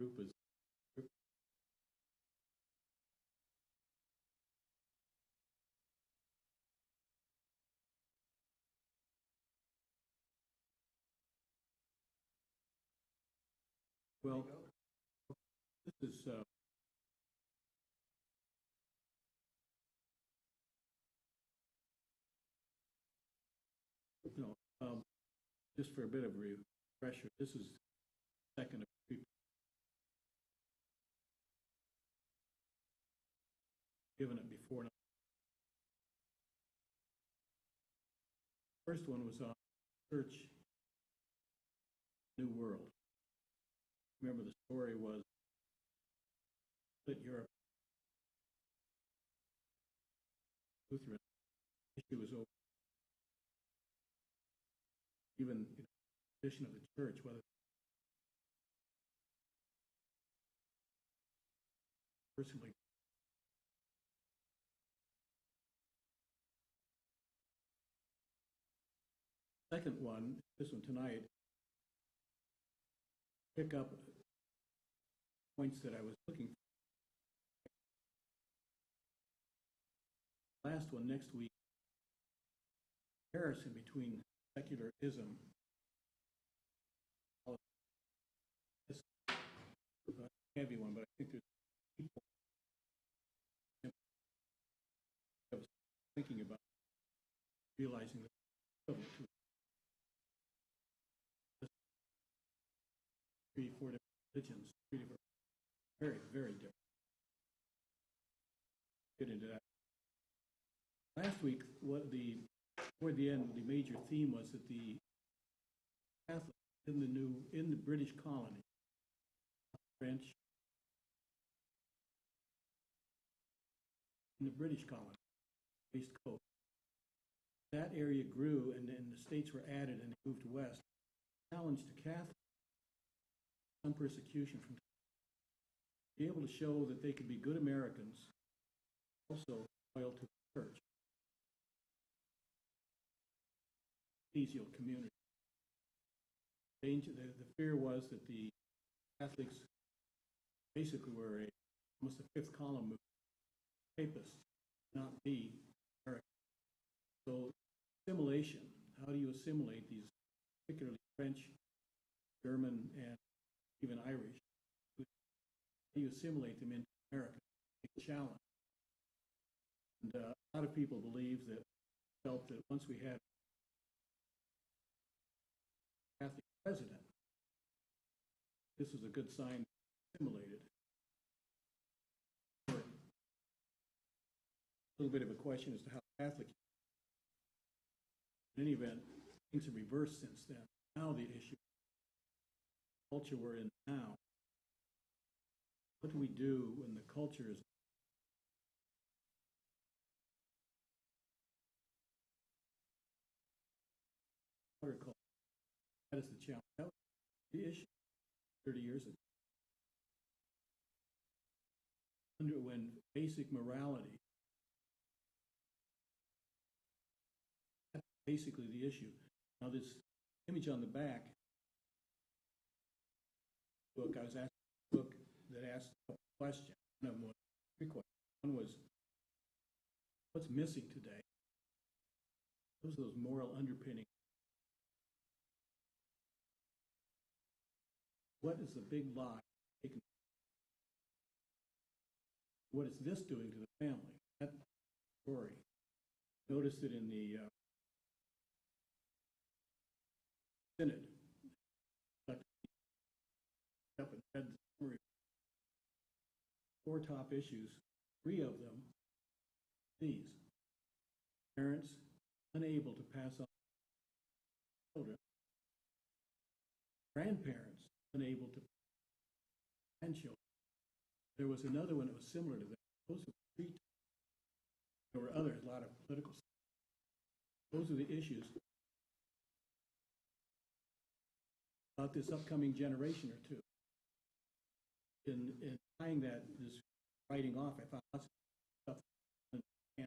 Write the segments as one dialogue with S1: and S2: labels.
S1: group is well. This is you know just for a bit of refresher. This is second of three given it before. First one was on Church New World. Remember the story was that Europe Lutheran issue was over. Even position of the church, whether personally. Second one, this one tonight, pick up points that I was looking for. Last one next week, comparison between secularism. This is a heavy one, but I think there's people I was thinking about realizing that three, four different religions, three different, very, very different. Get into that. Last week, toward the end, the major theme was that the Catholics in the British colony, French, in the British colony, East Coast, that area grew and the states were added and moved west. Challenge to Catholics, some persecution from be able to show that they could be good Americans, also loyal to the church. Ecclesial community. The fear was that the Catholics basically were almost a fifth column movement, papists, not be American. So assimilation, how do you assimilate these, particularly French, German, and even Irish? How do you assimilate them into America? It's a challenge. And a lot of people felt that once we had a Catholic president, this was a good sign assimilated. A little bit of a question as to how Catholic. In any event, things have reversed since then. Now the issue, culture we're in now. What do we do when the culture is culture? That is the challenge. That was the issue 30 years ago. When basic morality, that's basically the issue. Now this image on the back book, I was asked a book that asked a question. One of them was three questions. One was, what's missing today? Those moral underpinnings. What is the big lie? What is this doing to the family? That story. Noticed it in the Synod. Up and read the summary. 4 top issues, 3 of them, these. Parents unable to pass on children. Grandparents unable to grandchildren. There was another one that was similar to that. Those were 3. There were others, a lot of political stuff. Those are the issues about this upcoming generation or two. In tying this writing off, I found lots of stuff and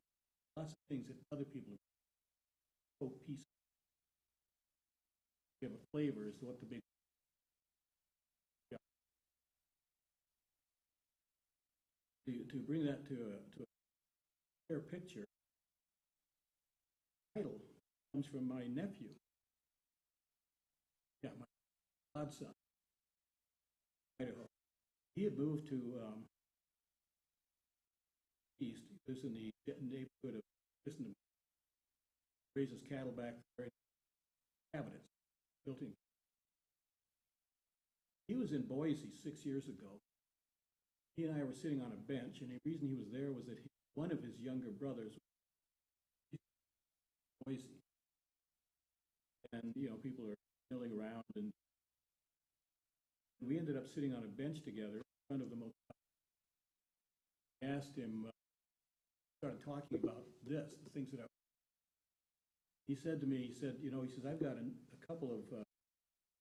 S1: lots of things that other people have piece give a flavor as to what the big to bring that to a clear picture, the title comes from my nephew. Yeah, my godson, Idaho. He had moved to east. He lives in the neighborhood of Kristen, raises cattle back there, cabinets, built in. He was in Boise 6 years ago. He and I were sitting on a bench, and the reason he was there was that one of his younger brothers was in Boise. And, you know, people are milling around, and we ended up sitting on a bench together in front of the motel. I asked him, started talking about this, the things that he said to me, he said, you know, he says, I've got a couple of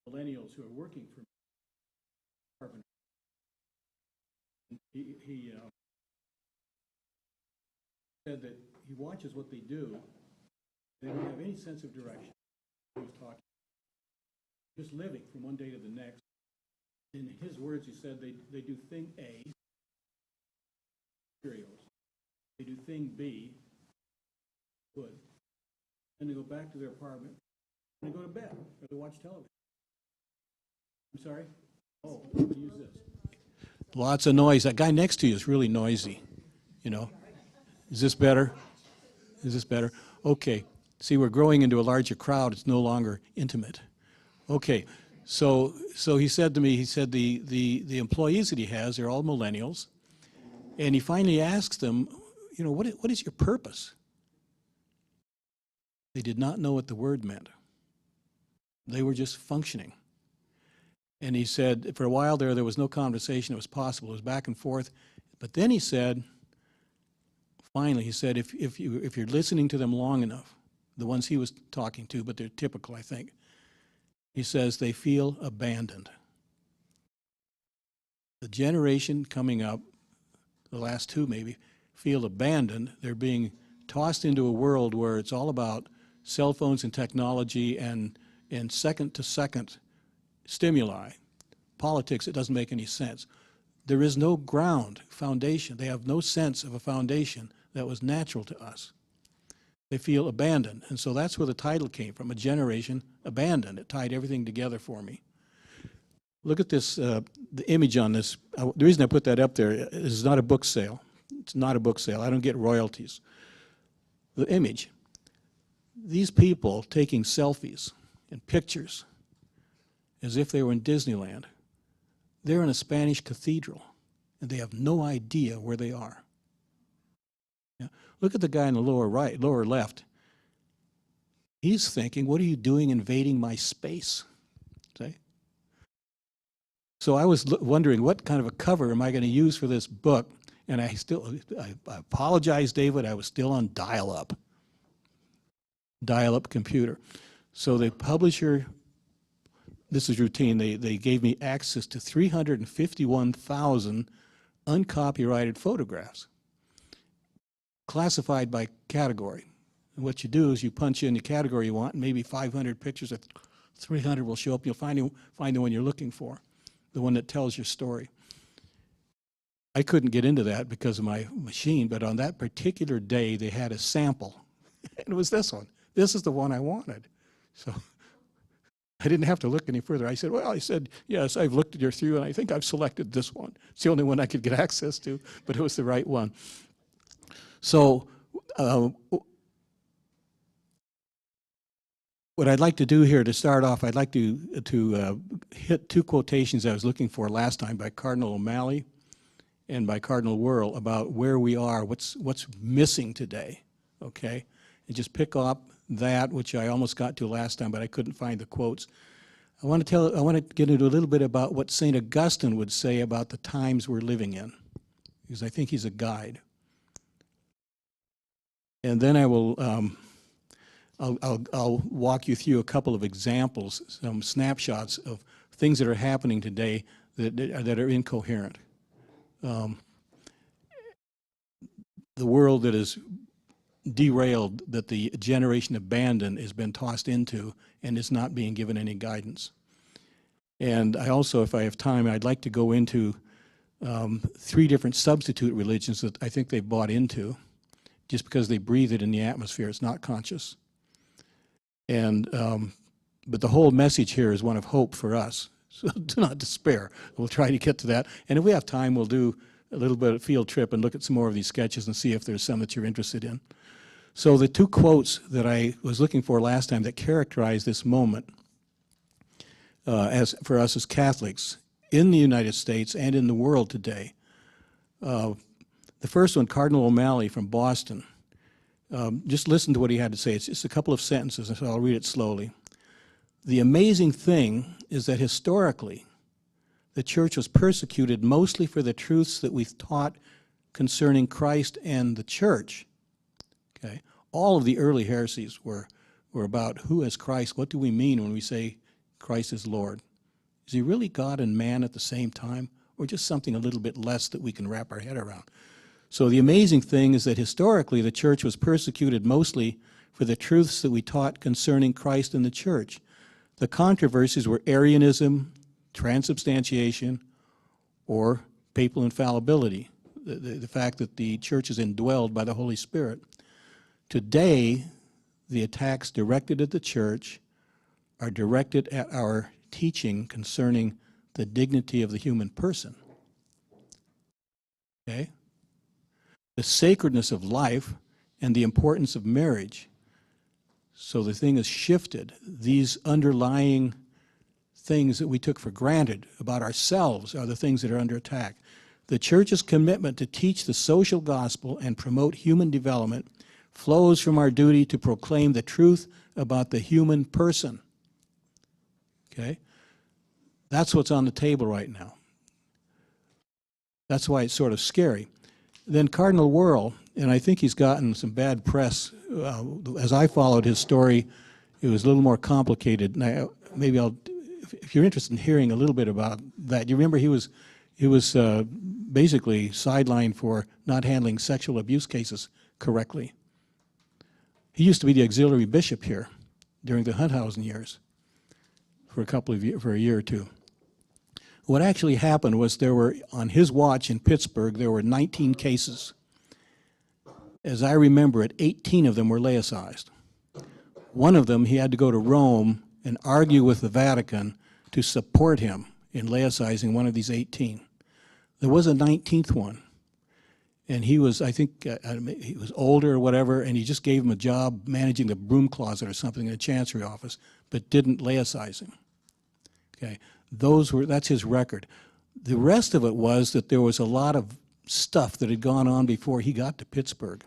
S1: millennials who are working for me. He said that he watches what they do. They don't have any sense of direction. He was talking, just living from one day to the next. In his words, he said they do thing A, materials. They do thing B, wood. Then they go back to their apartment, and they go to bed, or they watch television. I'm sorry? Oh, I'm going to use this. Lots of noise. That guy next to you is really noisy, you know. Is this better? Is this better? Okay. See, we're growing into a larger crowd. It's no longer intimate. Okay. So he said to me, he said the employees that he has, they're all millennials. And he finally asks them, you know, what is your purpose? They did not know what the word meant. They were just functioning. And he said, for a while there was no conversation that was possible. It was back and forth. But then he said, finally, he said, if you're listening to them long enough, the ones he was talking to, but they're typical, I think, he says they feel abandoned. The generation coming up, the last two maybe, feel abandoned. They're being tossed into a world where it's all about cell phones and technology and second-to-second stimuli. Politics, it doesn't make any sense. There is no foundation. They have no sense of a foundation that was natural to us. They feel abandoned. And so that's where the title came from, A Generation Abandoned. It tied everything together for me. Look at this, the image on this. The reason I put that up there is not a book sale. It's not a book sale. I don't get royalties. The image. These people taking selfies and pictures as if they were in Disneyland. They're in a Spanish cathedral, and they have no idea where they are. Yeah. Look at the guy in the lower left. He's thinking, what are you doing invading my space? See? So I was wondering, what kind of a cover am I going to use for this book? And I apologize, David, I was still on dial-up computer. So the publisher, this is routine, they gave me access to 351,000 uncopyrighted photographs, classified by category. And what you do is you punch in the category you want, and maybe 500 pictures or 300 will show up. You'll find the one you're looking for, the one that tells your story. I couldn't get into that because of my machine, but on that particular day, they had a sample, and it was this one. This is the one I wanted. So I didn't have to look any further. I said, well, I said, yes, I've looked at your through, and I think I've selected this one. It's the only one I could get access to, but it was the right one. So what I'd like to do here to start off, I'd like to hit two quotations I was looking for last time by Cardinal O'Malley and by Cardinal Wuerl about where we are, what's missing today, okay? And just pick up that, which I almost got to last time, but I couldn't find the quotes. I want to get into a little bit about what St. Augustine would say about the times we're living in, because I think he's a guide. And then I will, I'll walk you through a couple of examples, some snapshots of things that are happening today that are incoherent. The world that is derailed, that the generation abandoned has been tossed into and is not being given any guidance. And I also, if I have time, I'd like to go into 3 different substitute religions that I think they've bought into just because they breathe it in the atmosphere. It's not conscious. And but the whole message here is one of hope for us. So do not despair. We'll try to get to that. And if we have time, we'll do a little bit of field trip and look at some more of these sketches and see if there's some that you're interested in. So the 2 quotes that I was looking for last time that characterize this moment as for us as Catholics in the United States and in the world today. The first one, Cardinal O'Malley from Boston. Just listen to what he had to say. It's just a couple of sentences, so I'll read it slowly. The amazing thing is that historically, the church was persecuted mostly for the truths that we've taught concerning Christ and the church. Okay? All of the early heresies were about who is Christ? What do we mean when we say Christ is Lord? Is he really God and man at the same time, or just something a little bit less that we can wrap our head around? So the amazing thing is that historically the church was persecuted mostly for the truths that we taught concerning Christ and the church. The controversies were Arianism, transubstantiation, or papal infallibility, the fact that the church is indwelled by the Holy Spirit. Today, the attacks directed at the church are directed at our teaching concerning the dignity of the human person. Okay? The sacredness of life and the importance of marriage. So the thing is shifted. These underlying things that we took for granted about ourselves are the things that are under attack. The church's commitment to teach the social gospel and promote human development flows from our duty to proclaim the truth about the human person. Okay? That's what's on the table right now. That's why it's sort of scary. Then Cardinal Wuerl, and I think he's gotten some bad press. As I followed his story, it was a little more complicated. And maybe I'll, if you're interested in hearing a little bit about that, you remember he was basically sidelined for not handling sexual abuse cases correctly. He used to be the auxiliary bishop here during the Hunthausen years for a year or two. What actually happened was there were, on his watch in Pittsburgh, there were 19 cases. As I remember it, 18 of them were laicized. One of them, he had to go to Rome and argue with the Vatican to support him in laicizing one of these 18. There was a 19th one, and he was, I think, he was older or whatever, and he just gave him a job managing the broom closet or something in the Chancery office, but didn't laicize him. Okay. That's his record. The rest of it was that there was a lot of stuff that had gone on before he got to Pittsburgh.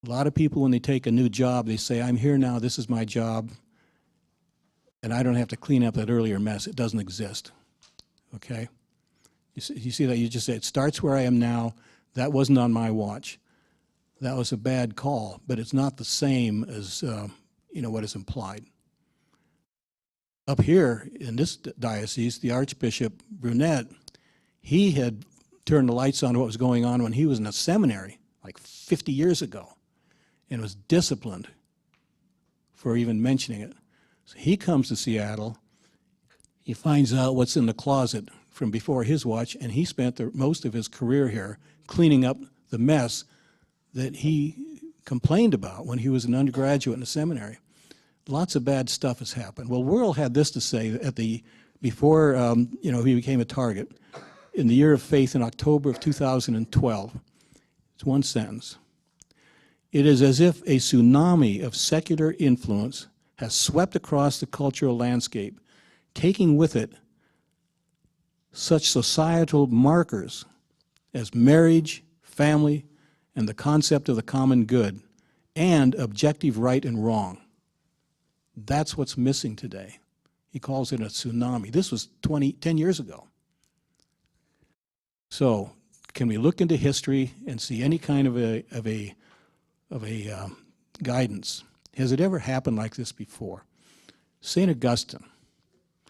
S1: A lot of people, when they take a new job, they say, I'm here now, this is my job, and I don't have to clean up that earlier mess. It doesn't exist. Okay? You see that? You just say, it starts where I am now. That wasn't on my watch. That was a bad call, but it's not the same as what is implied. Up here in this diocese, the Archbishop Brunet, he had turned the lights on what was going on when he was in a seminary like 50 years ago and was disciplined for even mentioning it. So he comes to Seattle, he finds out what's in the closet from before his watch, and he spent most of his career here cleaning up the mess that he complained about when he was an undergraduate in the seminary. Lots of bad stuff has happened. Well, Wuerl had this to say before he became a target. In the year of faith in October of 2012, it's one sentence. It is as if a tsunami of secular influence has swept across the cultural landscape, taking with it such societal markers as marriage, family, and the concept of the common good, and objective right and wrong. That's what's missing today. He calls it a tsunami. This was 10 years ago. So, can we look into history and see any kind of a guidance? Has it ever happened like this before? St. Augustine.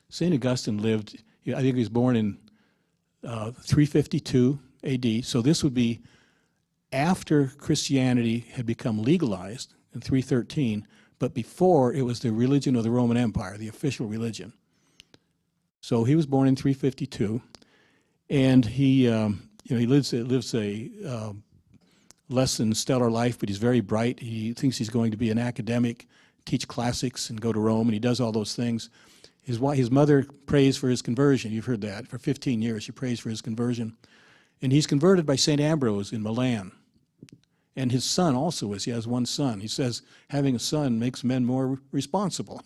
S1: St. Augustine lived, I think he was born in 352 AD. So this would be after Christianity had become legalized in 313, but before it was the religion of the Roman Empire, the official religion. So he was born in 352, And he lives a less than stellar life, but he's very bright. He thinks he's going to be an academic, teach classics, and go to Rome, and he does all those things. His mother prays for his conversion. You've heard that. For 15 years, she prays for his conversion. And he's converted by St. Ambrose in Milan. And his son also is. He has one son. He says having a son makes men more responsible.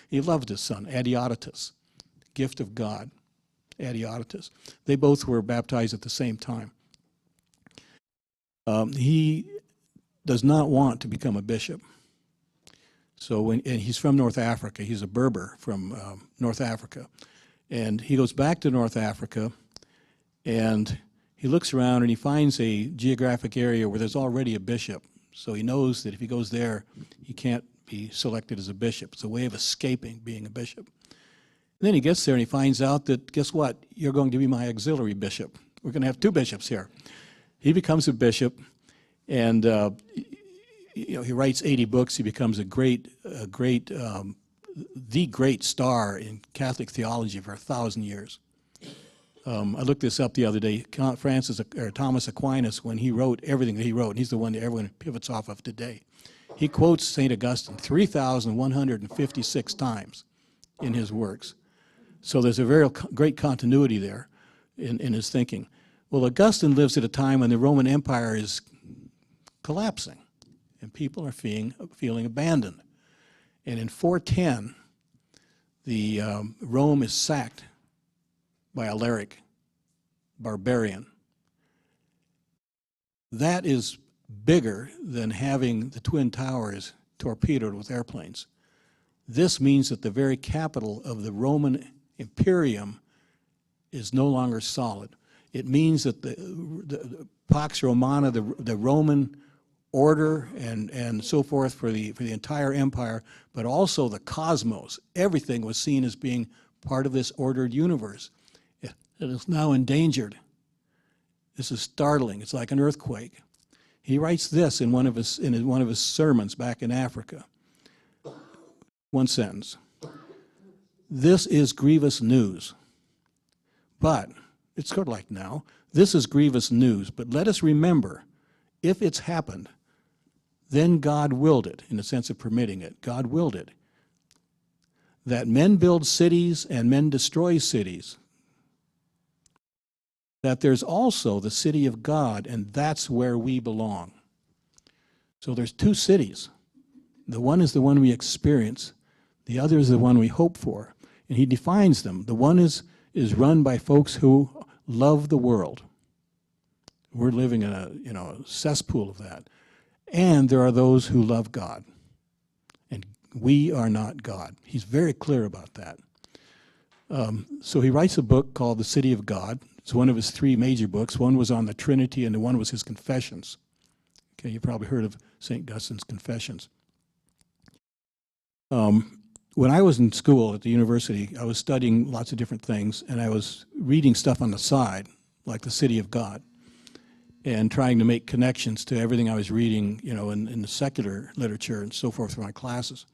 S1: He loved his son, Adeodatus, gift of God, Adeodatus. They both were baptized at the same time. He does not want to become a bishop. So and he's from North Africa. He's a Berber from North Africa. And he goes back to North Africa, and he looks around and he finds a geographic area where there's already a bishop. So he knows that if he goes there, he can't be selected as a bishop. It's a way of escaping being a bishop. And then he gets there and he finds out that, guess what? You're going to be my auxiliary bishop. We're going to have two bishops here. He becomes a bishop, and he writes 80 books. He becomes the great star in Catholic theology for 1,000 years. I looked this up the other day. Thomas Aquinas, when he wrote everything that he wrote, and he's the one that everyone pivots off of today, he quotes St. Augustine 3,156 times in his works. So there's a very great continuity there in his thinking. Well, Augustine lives at a time when the Roman Empire is collapsing, and people are feeling abandoned. And in 410, Rome is sacked by Alaric, barbarian. That is bigger than having the Twin Towers torpedoed with airplanes. This means that the very capital of the Roman Imperium is no longer solid. It means that the Pax Romana, the Roman order and so forth for the entire empire, but also the cosmos, everything was seen as being part of this ordered universe. It is now endangered. This is startling. It's like an earthquake. He writes this in one of his sermons back in Africa. One sentence. This is grievous news. But it's sort of like now, this is grievous news, but let us remember, if it's happened, then God willed it, in the sense of permitting it. God willed it. That men build cities and men destroy cities. That there's also the city of God, and that's where we belong. So there's two cities. The one is the one we experience. The other is the one we hope for. And he defines them. The one is run by folks who love the world. We're living in a cesspool of that. And there are those who love God. And we are not God. He's very clear about that. So he writes a book called The City of God. It's one of his three major books. One was on the Trinity, and the one was his Confessions. Okay, you've probably heard of St. Augustine's Confessions. When I was in school at the university, I was studying lots of different things, and I was reading stuff on the side, like The City of God, and trying to make connections to everything I was reading, in the secular literature and so forth for my classes.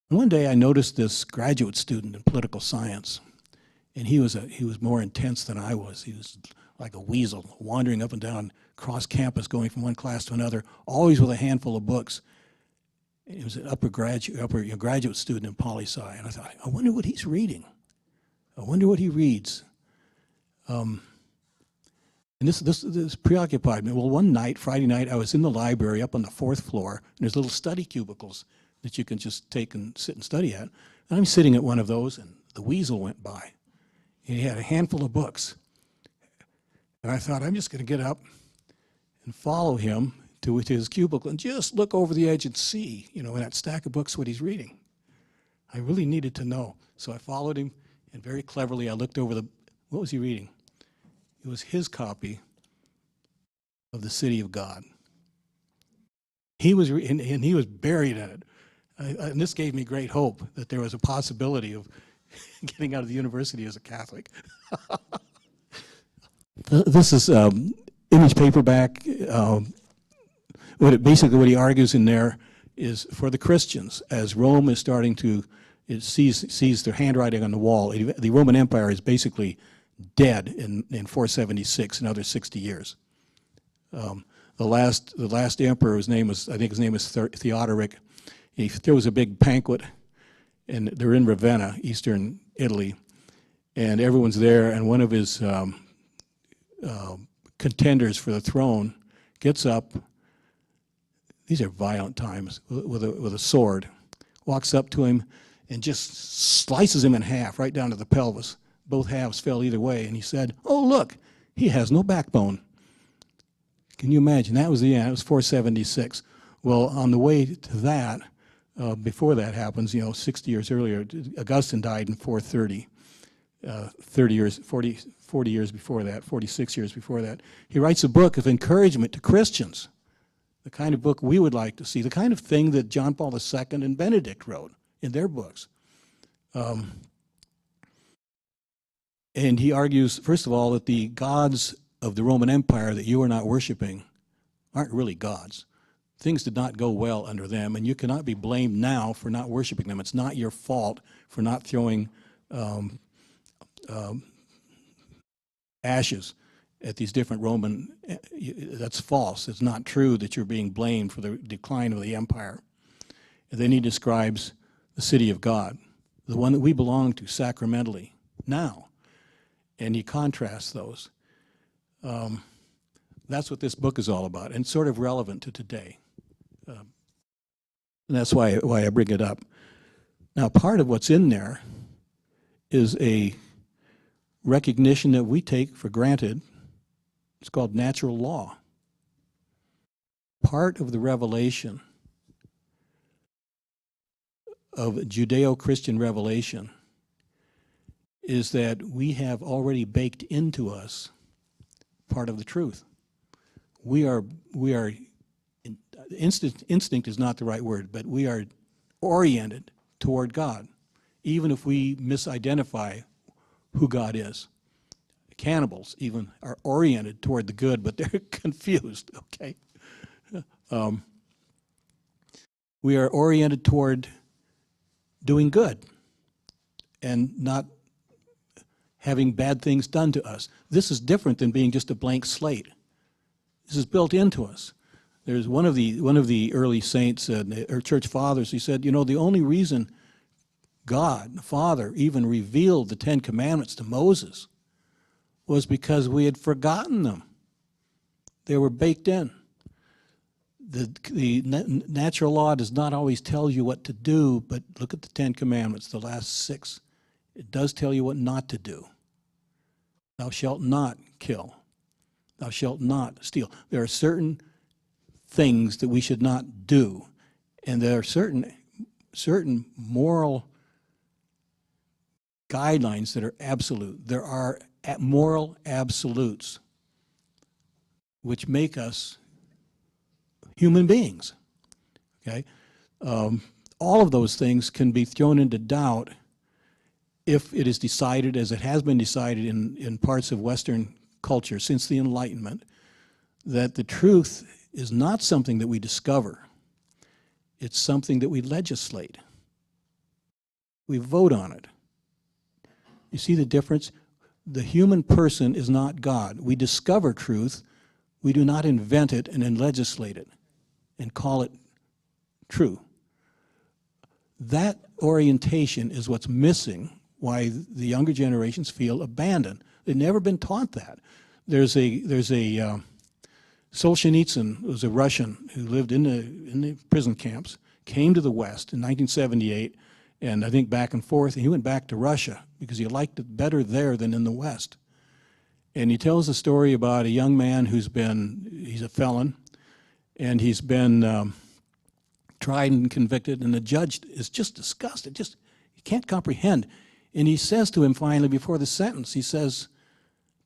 S1: And one day I noticed this graduate student in political science, and he was more intense than I was. He was like a weasel, wandering up and down across campus, going from one class to another, always with a handful of books. He was an graduate student in poli-sci, and I thought, I wonder what he's reading. I wonder what he reads. And this preoccupied me. Well, one night, Friday night, I was in the library up on the 4th floor, and there's little study cubicles that you can just take and sit and study at. And I'm sitting at one of those, and the weasel went by. And he had a handful of books. And I thought, I'm just going to get up and follow him to his cubicle and just look over the edge and see, in that stack of books, what he's reading. I really needed to know. So I followed him, and very cleverly I looked over what was he reading? It was his copy of The City of God. He was buried in it. And this gave me great hope that there was a possibility of getting out of the university as a Catholic. This is image paperback. What he argues in there is for the Christians, as Rome is starting to, it sees the handwriting on the wall. The Roman Empire is basically dead in 476, another 60 years. The last emperor, his name was Theodoric. He throws a big banquet, and they're in Ravenna, eastern Italy, and everyone's there, and one of his contenders for the throne gets up. These are violent times, with a sword, walks up to him and just slices him in half right down to the pelvis. Both halves fell either way, and he said, "Oh, look, he has no backbone." Can you imagine? That was the end. It was 476. Well, on the way to that, before that happens, 60 years earlier, Augustine died in 430. 40 years before that, 46 years before that. He writes a book of encouragement to Christians, the kind of book we would like to see, the kind of thing that John Paul II and Benedict wrote in their books. And he argues, first of all, that the gods of the Roman Empire that you are not worshiping aren't really gods. Things did not go well under them, and you cannot be blamed now for not worshiping them. It's not your fault for not throwing ashes at these different Roman. That's false. It's not true that you're being blamed for the decline of the empire. And then he describes the city of God, the one that we belong to sacramentally now, and he contrasts those. That's what this book is all about, and sort of relevant to today. And that's why I bring it up. Now, part of what's in there is a recognition that we take for granted. It's called natural law. Part of the revelation of Judeo-Christian revelation is that we have already baked into us part of the truth. We are instinct is not the right word, but we are oriented toward God, even if we misidentify who God is. Cannibals even are oriented toward the good, but they're confused, okay? We are oriented toward doing good and not having bad things done to us. This is different than being just a blank slate. This is built into us. There's one of the early saints or church fathers. He said, the only reason God, the Father, even revealed the Ten Commandments to Moses was because we had forgotten them. They were baked in. The natural law does not always tell you what to do, but look at the Ten Commandments, the last 6. It does tell you what not to do. Thou shalt not kill. Thou shalt not steal. There are certain things that we should not do, and there are certain moral guidelines that are absolute. There are moral absolutes which make us human beings. Okay, all of those things can be thrown into doubt if it is decided, as it has been decided in parts of Western culture since the Enlightenment, that the truth is not something that we discover. It's something that we legislate. We vote on it. You see the difference? The human person is not God. We discover truth. We do not invent it and then legislate it and call it true. That orientation is what's missing, why the younger generations feel abandoned. They've never been taught that. There's a Solzhenitsyn, who was a Russian who lived in the prison camps, came to the West in 1978, and I think back and forth, and he went back to Russia because he liked it better there than in the West. And he tells a story about a young man he's a felon, and he's been tried and convicted, and the judge is just disgusted, he can't comprehend. And he says to him finally before the sentence, he says,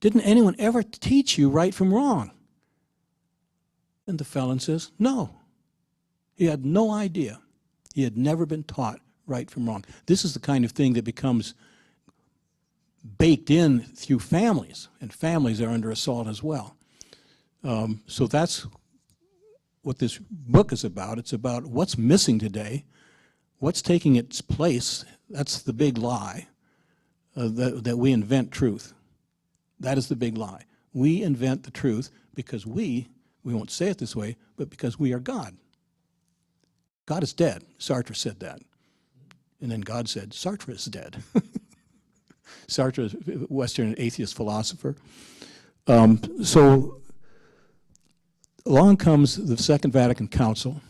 S1: "Didn't anyone ever teach you right from wrong?" And the felon says, no. He had no idea. He had never been taught right from wrong. This is the kind of thing that becomes baked in through families, and families are under assault as well. So that's what this book is about. It's about what's missing today, what's taking its place. That's the big lie, that we invent truth.
S2: That is the big lie. We invent the truth because we won't say it this way, but because we are God. God is dead. Sartre said that. And then God said, Sartre is dead. Sartre is a Western atheist philosopher. So along comes the Second Vatican Council,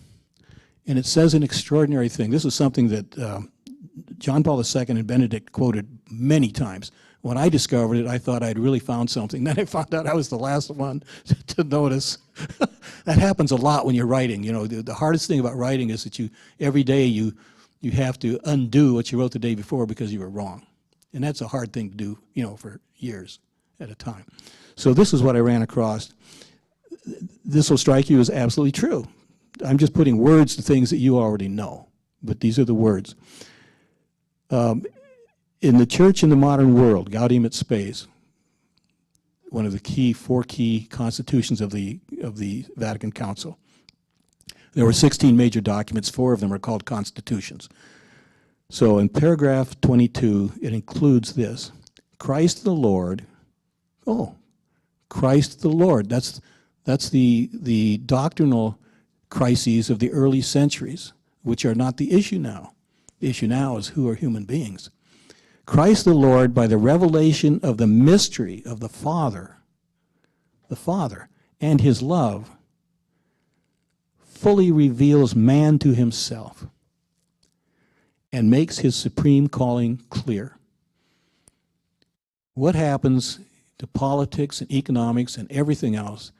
S2: and it says an extraordinary thing. This is something that John Paul II and Benedict quoted many times. When I discovered it, I thought I'd really found something. Then I found out I was the last one to notice. That happens a lot when you're writing. You know, the hardest thing about writing is that every day you have to undo what you wrote the day before because you were wrong. And that's a hard thing to do, you know, for years at a time. So this is what I ran across. This will strike you as absolutely true. I'm just putting words to things that you already know, but these are the words. In the church in the modern world, Gaudium et Spes, one of the four key constitutions of the Vatican Council. There were 16 major documents. 4 of them are called constitutions. So in paragraph 22, it includes this: Christ the Lord. Oh, Christ the Lord. That's the doctrinal crises of the early centuries, which are not the issue now. The issue now is who are human beings. Christ the Lord, by the revelation of the mystery of the Father, and his love, fully reveals man to himself and makes his supreme calling clear. What happens to politics and economics and everything else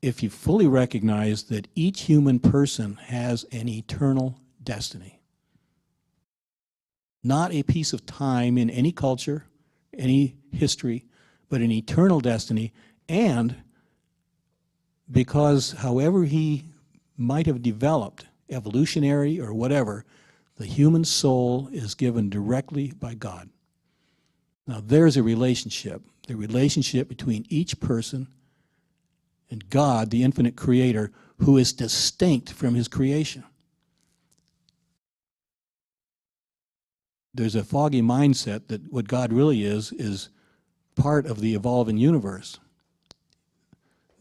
S2: if you fully recognize that each human person has an eternal destiny? Not a piece of time in any culture, any history, but an eternal destiny. And because however he might have developed, evolutionary or whatever, the human soul is given directly by God. Now there's a relationship, the relationship between each person and God, the infinite creator, who is distinct from his creation. There's a foggy mindset that what God really is part of the evolving universe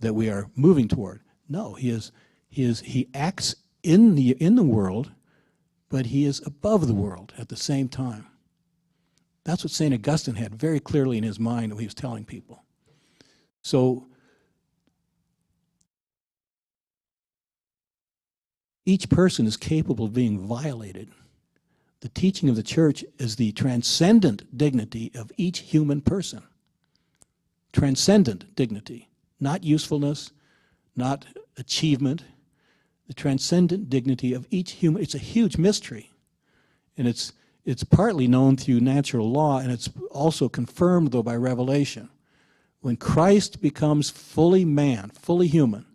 S2: that we are moving toward. No, he acts in the world, but he is above the world at the same time. That's what St. Augustine had very clearly in his mind when he was telling people. So each person is capable of being violated. The teaching of the church is the transcendent dignity of each human person. Transcendent dignity, not usefulness, not achievement. The transcendent dignity of each human. It's a huge mystery. And it's partly known through natural law, and it's also confirmed, though, by revelation. When Christ becomes fully man, fully human,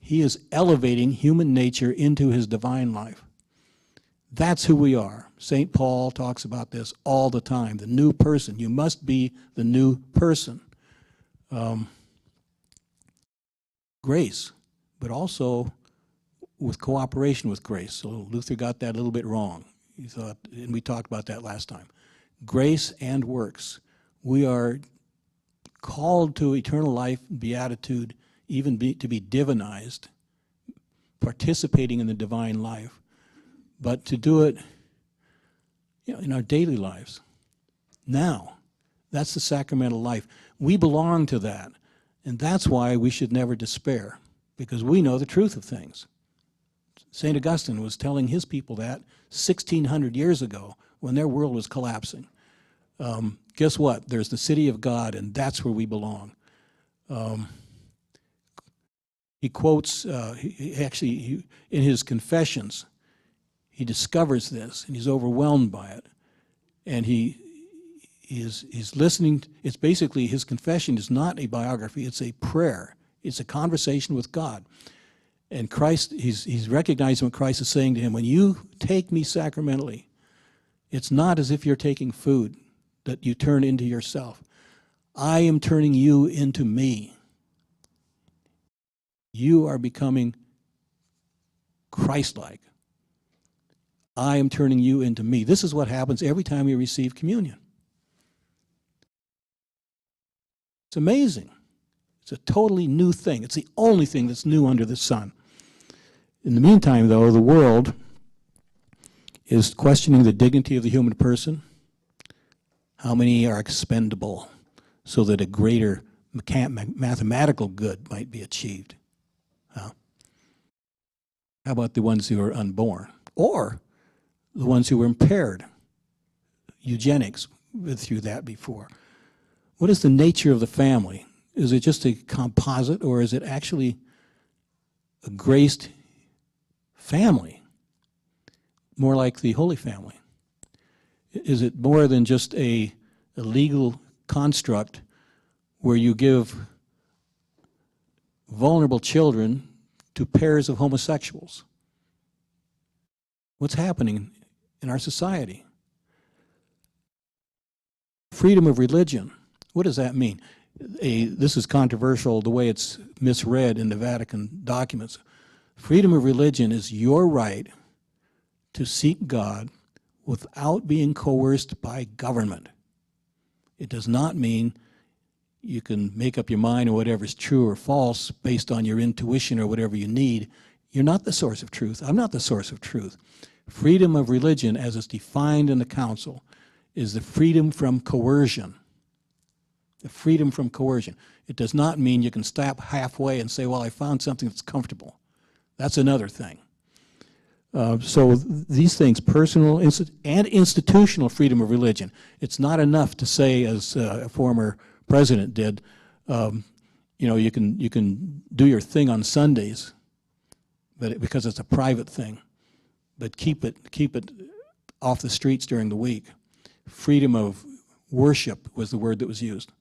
S2: he is elevating human nature into his divine life. That's who we are. St. Paul talks about this all the time, the new person. You must be the new person. Grace, but also with cooperation with grace. So Luther got that a little bit wrong. He thought, and we talked about that last time. Grace and works. We are called to eternal life, beatitude, even to be divinized, participating in the divine life, but to do it, you know, in our daily lives. Now, that's the sacramental life. We belong to that, and that's why we should never despair, because we know the truth of things. St. Augustine was telling his people that 1,600 years ago when their world was collapsing. Guess what? There's the city of God, and that's where we belong. He quotes, in his Confessions, he discovers this, and he's overwhelmed by it. And he's listening. It's basically, his confession is not a biography, it's a prayer. It's a conversation with God. And Christ, he's recognizing what Christ is saying to him. When you take me sacramentally, it's not as if you're taking food that you turn into yourself. I am turning you into me. You are becoming Christ-like. I am turning you into me. This is what happens every time we receive communion. It's amazing. It's a totally new thing. It's the only thing that's new under the sun. In the meantime, though, the world is questioning the dignity of the human person. How many are expendable so that a greater mathematical good might be achieved? How about the ones who are unborn? Or the ones who were impaired? Eugenics, we've been through that before. What is the nature of the family? Is it just a composite, or is it actually a graced family? More like the Holy Family? Is it more than just a legal construct where you give vulnerable children to pairs of homosexuals? What's happening in our society? Freedom of religion. What does that mean? This is controversial the way it's misread in the Vatican documents. Freedom of religion is your right to seek God without being coerced by government. It does not mean you can make up your mind on whatever is true or false based on your intuition or whatever you need. You're not the source of truth. I'm not the source of truth. Freedom of religion, as it's defined in the Council, is the freedom from coercion. The freedom from coercion. It does not mean you can stop halfway and say, well, I found something that's comfortable. That's another thing. So these things, personal and institutional freedom of religion. It's not enough to say, as a former president did, you can do your thing on Sundays, because it's a private thing, but keep it off the streets during the week. Freedom of worship was the word that was used.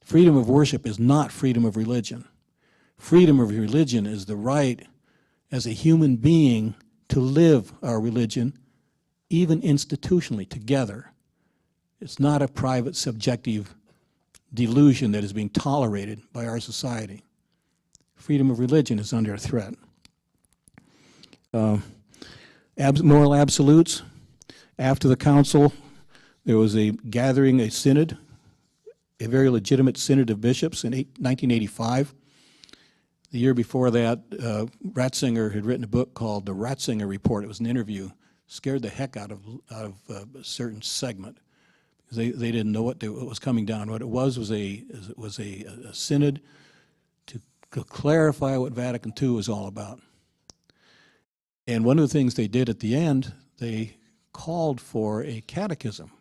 S2: Freedom of worship is not freedom of religion. Freedom of religion is the right as a human being to live our religion, even institutionally, together. It's not a private, subjective delusion that is being tolerated by our society. Freedom of religion is under threat. Moral absolutes. After the council, there was a gathering, a synod, a very legitimate synod of bishops in 1985. The year before that, Ratzinger had written a book called The Ratzinger Report. It was an interview. Scared the heck out of a certain segment, because they didn't know what was coming down. What it was a synod to clarify what Vatican II was all about. And one of the things they did at the end, they called for a catechism.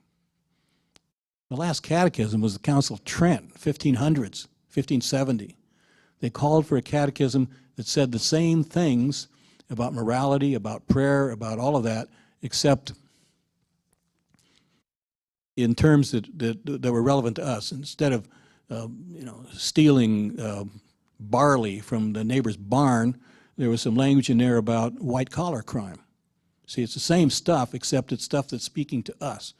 S2: The last catechism was the Council of Trent, 1500s, 1570. They called for a catechism that said the same things about morality, about prayer, about all of that, except in terms that were relevant to us. Instead of stealing barley from the neighbor's barn, there was some language in there about white-collar crime. See, it's the same stuff, except it's stuff that's speaking to us.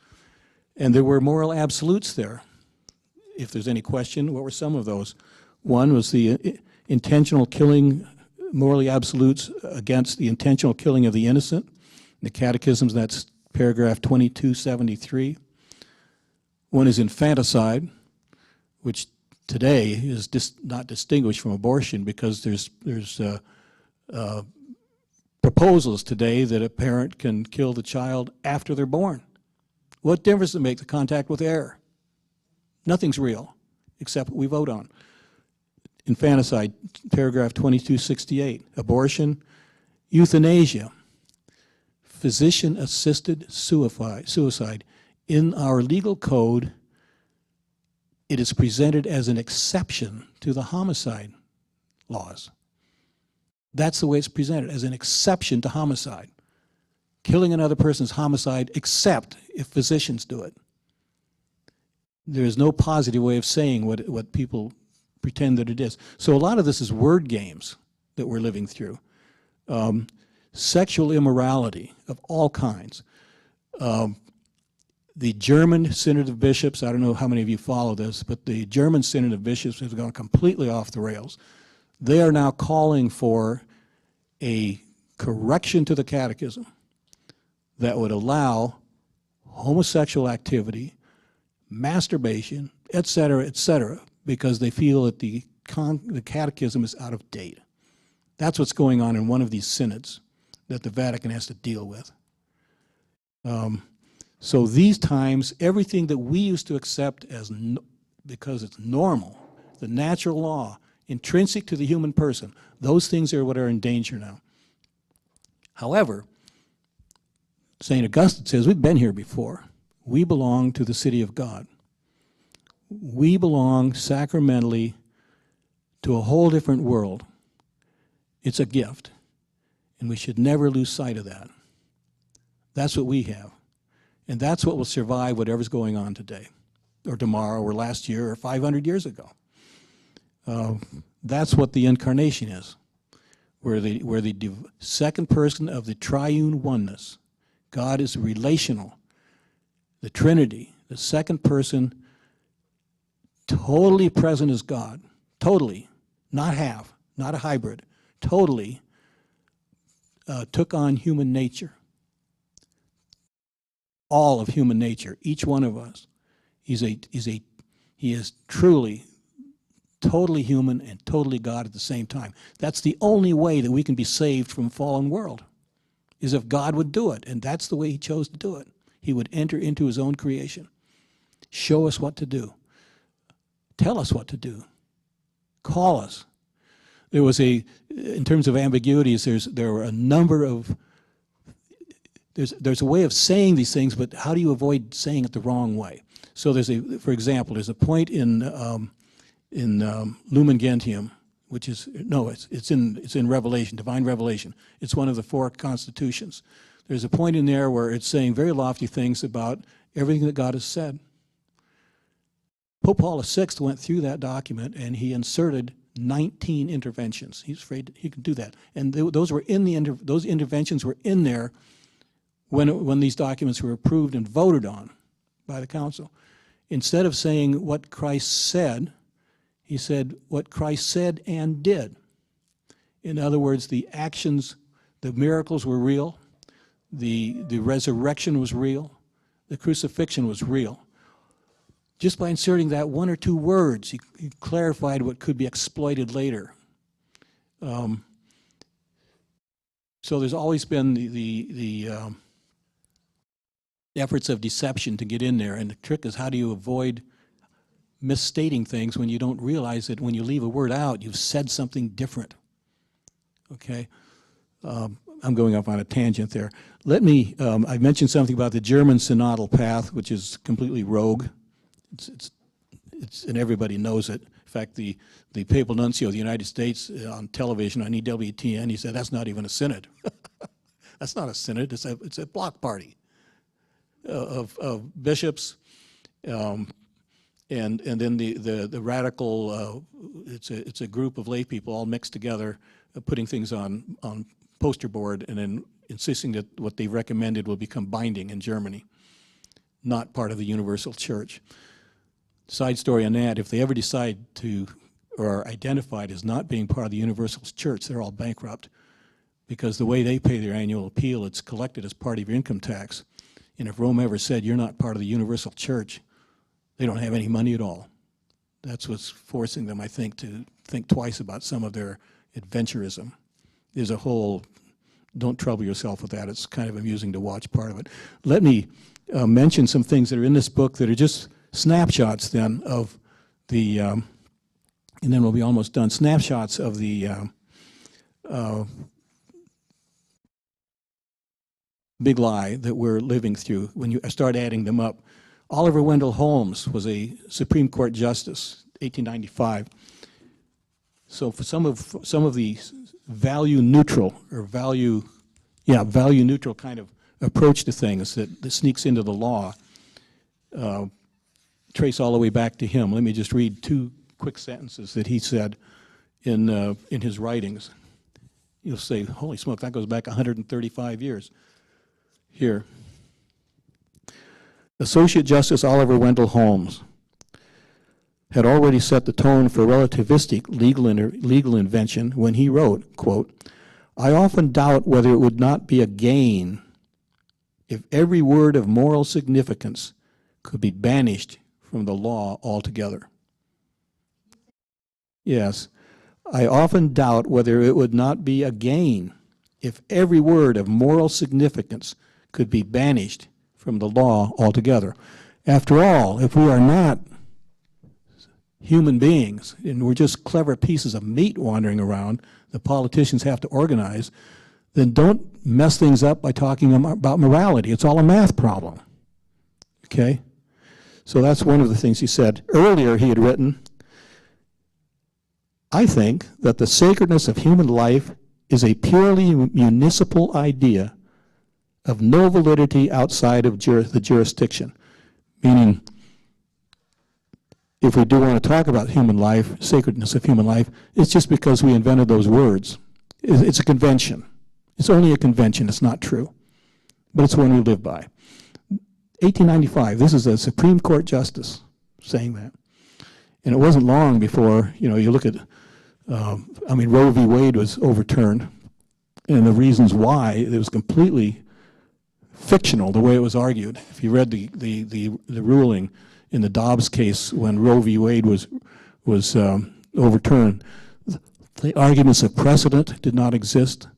S2: And there were moral absolutes there. If there's any question, what were some of those? One was the intentional killing, morally absolutes against the intentional killing of the innocent. In the catechisms, that's paragraph 2273. One is infanticide, which today is not distinguished from abortion, because there's proposals today that a parent can kill the child after they're born. What difference does it make, the contact with air? Nothing's real, except what we vote on. Infanticide, paragraph 2268. Abortion, euthanasia, physician-assisted suicide. In our legal code, it is presented as an exception to the homicide laws. That's the way it's presented, as an exception to homicide. Killing another person's homicide, except if physicians do it. There is no positive way of saying what people pretend that it is. So a lot of this is word games that we're living through. Sexual immorality of all kinds. The German Synod of Bishops, I don't know how many of you follow this, but the German Synod of Bishops has gone completely off the rails. They are now calling for a correction to the catechism that would allow homosexual activity, masturbation, et cetera, because they feel that the catechism is out of date. That's what's going on in one of these synods that the Vatican has to deal with. So these times, everything that we used to accept as because it's normal, the natural law, intrinsic to the human person, those things are what are in danger now. However, St. Augustine says, we've been here before. We belong to the city of God. We belong sacramentally to a whole different world. It's a gift, and we should never lose sight of that. That's what we have, and that's what will survive whatever's going on today, or tomorrow, or last year, or 500 years ago. That's what the incarnation is, where the second person of the triune oneness, God is relational, the Trinity, the second person, totally present as God, totally, not half, not a hybrid, totally took on human nature, all of human nature, each one of us. He is truly, totally human and totally God at the same time. That's the only way that we can be saved from a fallen world, is if God would do it, and that's the way he chose to do it. He would enter into his own creation, show us what to do, tell us what to do, call us. There was in terms of ambiguities, there were a number of, there's a way of saying these things, but how do you avoid saying it the wrong way? So for example, there's a point in Lumen Gentium, which is, no, it's in Revelation, Divine Revelation. It's one of the 4 constitutions. There's a point in there where it's saying very lofty things about everything that God has said. Pope Paul VI went through that document and he inserted 19 interventions. He's afraid he could do that, and those were in those interventions were in there when these documents were approved and voted on by the council. Instead of saying what Christ said, he said what Christ said and did. In other words, the actions, the miracles were real, the resurrection was real, the crucifixion was real. Just by inserting that 1 or 2 words, he clarified what could be exploited later. So there's always been the efforts of deception to get in there, and the trick is how do you avoid misstating things when you don't realize that when you leave a word out, you've said something different. Okay? I'm going off on a tangent there. I mentioned something about the German synodal path, which is completely rogue. And everybody knows it. In fact, the papal nuncio of the United States on television, on EWTN, he said, that's not even a synod. That's not a synod, it's a block party of bishops, and then the radical, it's a group of lay people all mixed together, putting things on poster board and then insisting that what they recommended will become binding in Germany, not part of the universal church. Side story on that, if they ever decide to, or are identified as not being part of the universal church, they're all bankrupt, because the way they pay their annual appeal, it's collected as part of your income tax. And if Rome ever said you're not part of the universal church, they don't have any money at all. That's what's forcing them, I think, to think twice about some of their adventurism. There's a whole, don't trouble yourself with that. It's kind of amusing to watch part of it. Let me mention some things that are in this book that are just snapshots then of the, and then we'll be almost done, snapshots of the big lie that we're living through when you start adding them up. Oliver Wendell Holmes was a Supreme Court Justice, 1895. So for some of the value neutral kind of approach to things that sneaks into the law, trace all the way back to him. Let me just read 2 quick sentences that he said in his writings. You'll say, holy smoke, that goes back 135 years. Here. Associate Justice Oliver Wendell Holmes had already set the tone for relativistic legal invention when he wrote, quote, I often doubt whether it would not be a gain if every word of moral significance could be banished from the law altogether. Yes. I often doubt whether it would not be a gain if every word of moral significance could be banished from the law altogether. After all, if we are not human beings and we're just clever pieces of meat wandering around the politicians have to organize, then don't mess things up by talking about morality. It's all a math problem. Okay? So that's one of the things he said. Earlier he had written, I think that the sacredness of human life is a purely municipal idea of no validity outside of the jurisdiction. Meaning, if we do want to talk about human life, sacredness of human life, it's just because we invented those words. It's a convention. It's only a convention. It's not true. But it's one we live by. 1895, this is a Supreme Court justice saying that. And it wasn't long before, you look at, Roe v. Wade was overturned. And the reasons why, it was completely fictional, the way it was argued. If you read the ruling in the Dobbs case when Roe v. Wade was overturned, the arguments of precedent did not exist.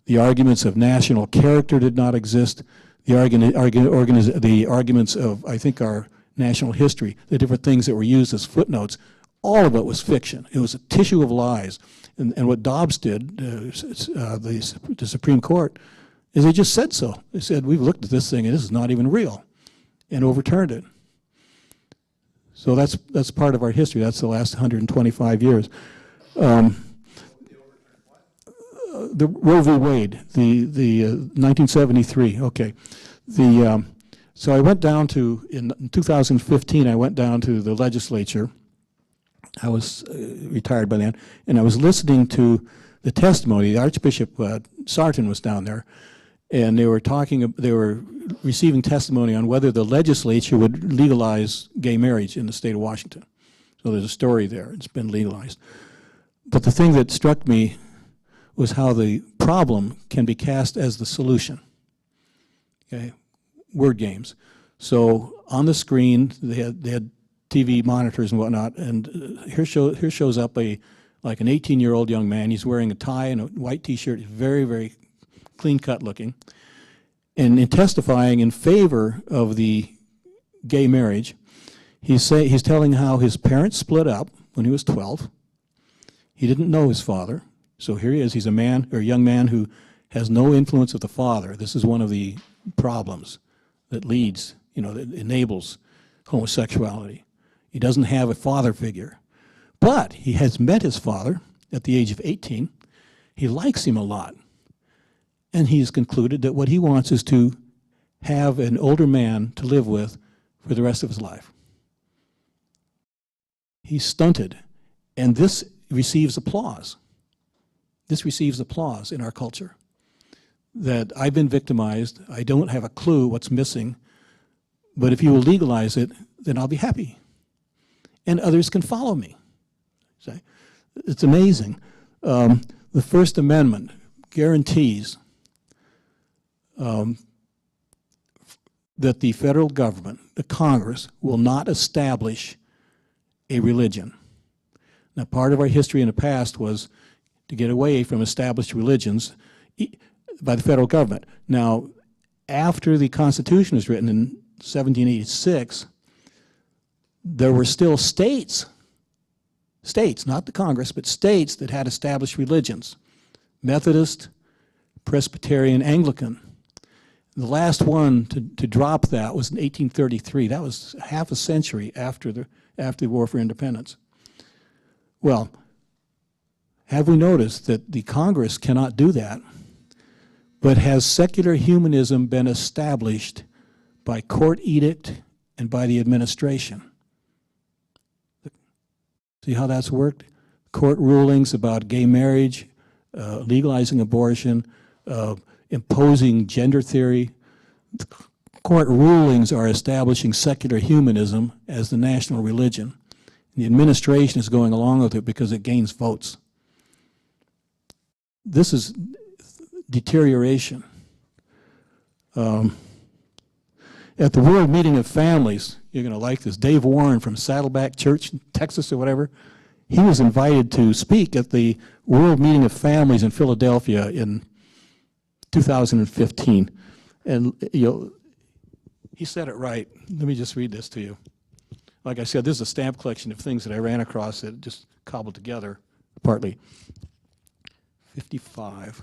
S2: The arguments of national character did not exist. The arguments of, I think, our national history, the different things that were used as footnotes, all of it was fiction. It was a tissue of lies. And what Dobbs did, the Supreme Court, is they just said so. They said, we've looked at this thing and this is not even real, and overturned it. So that's part of our history. That's the last 125 years. The Roe v. Wade, the 1973. Okay, so I went down to in 2015. I went down to the legislature. I was retired by then, and I was listening to the testimony. The Archbishop Sarton was down there, and they were receiving testimony on whether the legislature would legalize gay marriage in the state of Washington. So there's a story there. It's been legalized. But the thing that struck me was how the problem can be cast as the solution. Okay, word games. So on the screen, they had TV monitors and whatnot, and here shows up like an 18-year-old young man. He's wearing a tie and a white T-shirt. He's very, very clean-cut looking. And in testifying in favor of the gay marriage, he's telling how his parents split up when he was 12. He didn't know his father. So here he is. He's a young man who has no influence of the father. This is one of the problems that leads, that enables homosexuality. He doesn't have a father figure. But he has met his father at the age of 18. He likes him a lot. And he's concluded that what he wants is to have an older man to live with for the rest of his life. He's stunted. And this receives applause. This receives applause in our culture. That I've been victimized. I don't have a clue what's missing. But if you will legalize it, then I'll be happy. And others can follow me. It's amazing. The First Amendment guarantees that the federal government, the Congress, will not establish a religion. Now, part of our history in the past was to get away from established religions by the federal government. Now, after the Constitution was written in 1786, there were still states, not the Congress, but states that had established religions. Methodist, Presbyterian, Anglican. The last one to drop that was in 1833. That was half a century after the War for Independence. Well, have we noticed that the Congress cannot do that? But has secular humanism been established by court edict and by the administration? See how that's worked? Court rulings about gay marriage, legalizing abortion, imposing gender theory. The court rulings are establishing secular humanism as the national religion. The administration is going along with it because it gains votes. This is deterioration. At the World Meeting of Families, you're going to like this, Dave Warren from Saddleback Church in Texas or whatever, he was invited to speak at the World Meeting of Families in Philadelphia in 2015. And he said it right. Let me just read this to you. Like I said, this is a stamp collection of things that I ran across that just cobbled together partly. 55.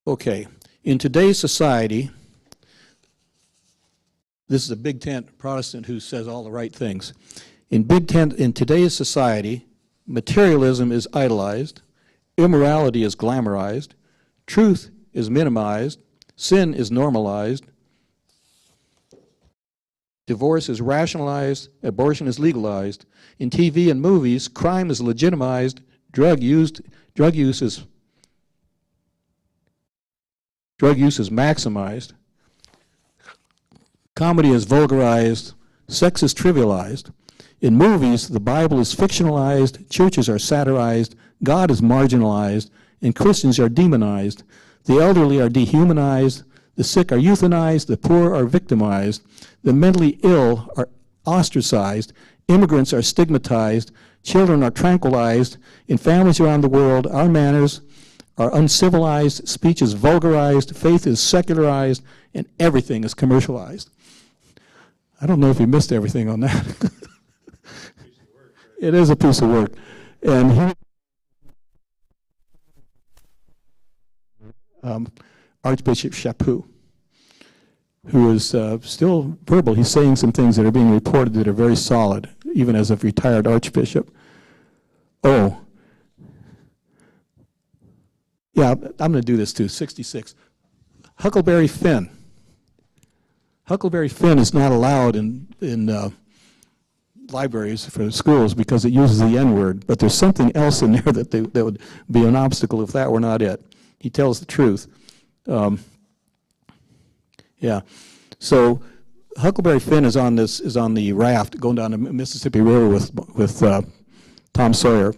S2: Okay, in today's society, this is a Big Tent Protestant who says all the right things. In today's society, materialism is idolized, immorality is glamorized, truth is minimized, sin is normalized, divorce is rationalized, abortion is legalized. In TV and movies, crime is legitimized, drug use is maximized, comedy is vulgarized, sex is trivialized. In movies, the Bible is fictionalized, churches are satirized, God is marginalized, and Christians are demonized. The elderly are dehumanized, the sick are euthanized, the poor are victimized, the mentally ill are ostracized, immigrants are stigmatized, children are tranquilized. In families around the world, our manners are uncivilized, speech is vulgarized, faith is secularized, and everything is commercialized. I don't know if you missed everything on that. It is a piece of work. And Archbishop Chaput, who is still verbal. He's saying some things that are being reported that are very solid, even as a retired archbishop. Oh, yeah, I'm going to do this too. 66. Huckleberry Finn. Huckleberry Finn is not allowed in libraries for schools because it uses the N-word, but there's something else in there that would be an obstacle if that were not it. He tells the truth. Yeah. So Huckleberry Finn is on the raft going down the Mississippi River with Tom Sawyer.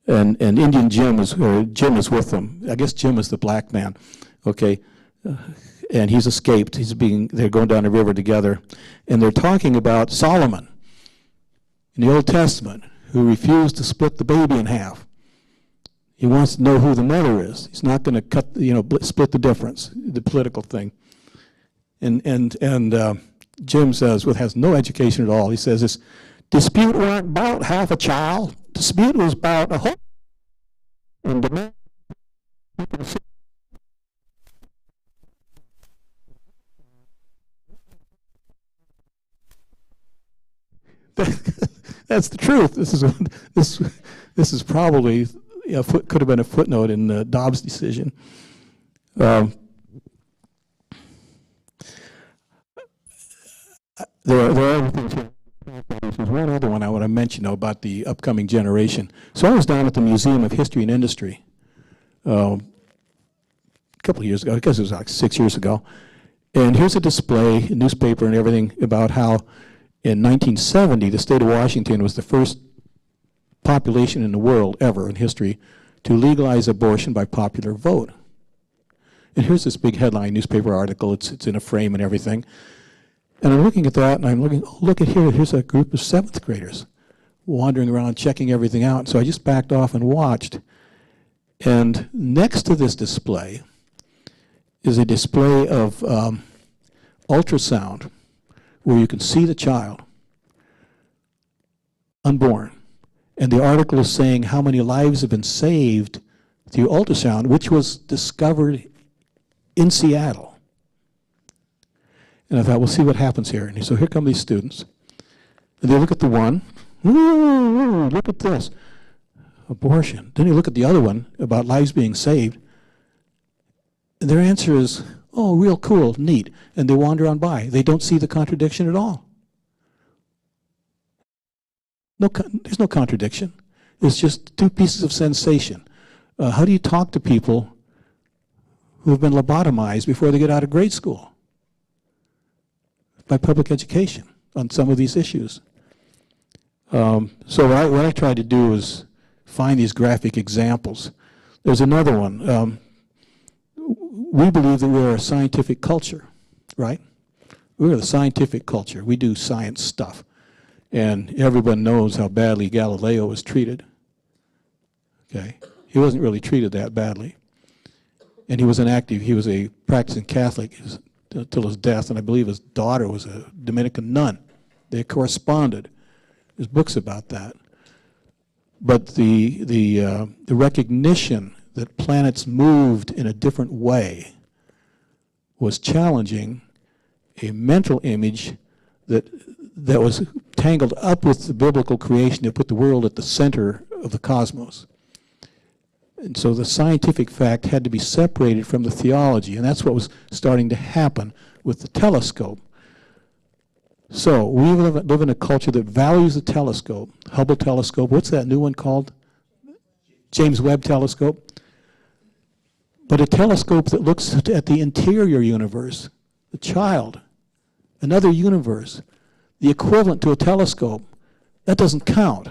S2: And Indian Jim is with them. I guess Jim is the black man. Okay. And he's escaped. They're going down the river together. And they're talking about Solomon in the Old Testament, who refused to split the baby in half. He wants to know who the mother is. He's not going to split the difference, the political thing. And Jim says, has no education at all. He says this dispute weren't about half a child. Dispute was about a whole. And the man. That's the truth. This is probably could have been a footnote in Dobbs' decision. There are other things here. There's one other one I want to mention about the upcoming generation. So I was down at the Museum of History and Industry a couple of years ago. I guess it was like 6 years ago. And here's a display, a newspaper and everything, about how in 1970 the state of Washington was the first population in the world ever in history to legalize abortion by popular vote. And here's this big headline newspaper article. It's in a frame and everything. And I'm looking at that, and I'm looking, oh, look at here, here's a group of 7th graders wandering around checking everything out. So I just backed off and watched. And next to this display is a display of ultrasound where you can see the child unborn. And the article is saying how many lives have been saved through ultrasound, which was discovered in Seattle. And I thought, we'll see what happens here. And so here come these students. And they look at the one. Ooh, look at this. Abortion. Then you look at the other one about lives being saved. And their answer is, oh, real cool, neat. And they wander on by. They don't see the contradiction at all. There's no contradiction. It's just two pieces of sensation. How do you talk to people who have been lobotomized before they get out of grade school? By public education on some of these issues. So what I tried to do is find these graphic examples. There's another one. we believe that we're a scientific culture, right? We're the scientific culture. We do science stuff. And everyone knows how badly Galileo was treated. Okay? He wasn't really treated that badly. And he was a practicing Catholic until his death, and I believe his daughter was a Dominican nun. They corresponded. There's books about that. But the recognition that planets moved in a different way was challenging a mental image that was tangled up with the biblical creation that put the world at the center of the cosmos. And so the scientific fact had to be separated from the theology, and that's what was starting to happen with the telescope. So we live in a culture that values the telescope. Hubble telescope, what's that new one called? James Webb telescope. But a telescope that looks at the interior universe, the child, another universe, the equivalent to a telescope, that doesn't count.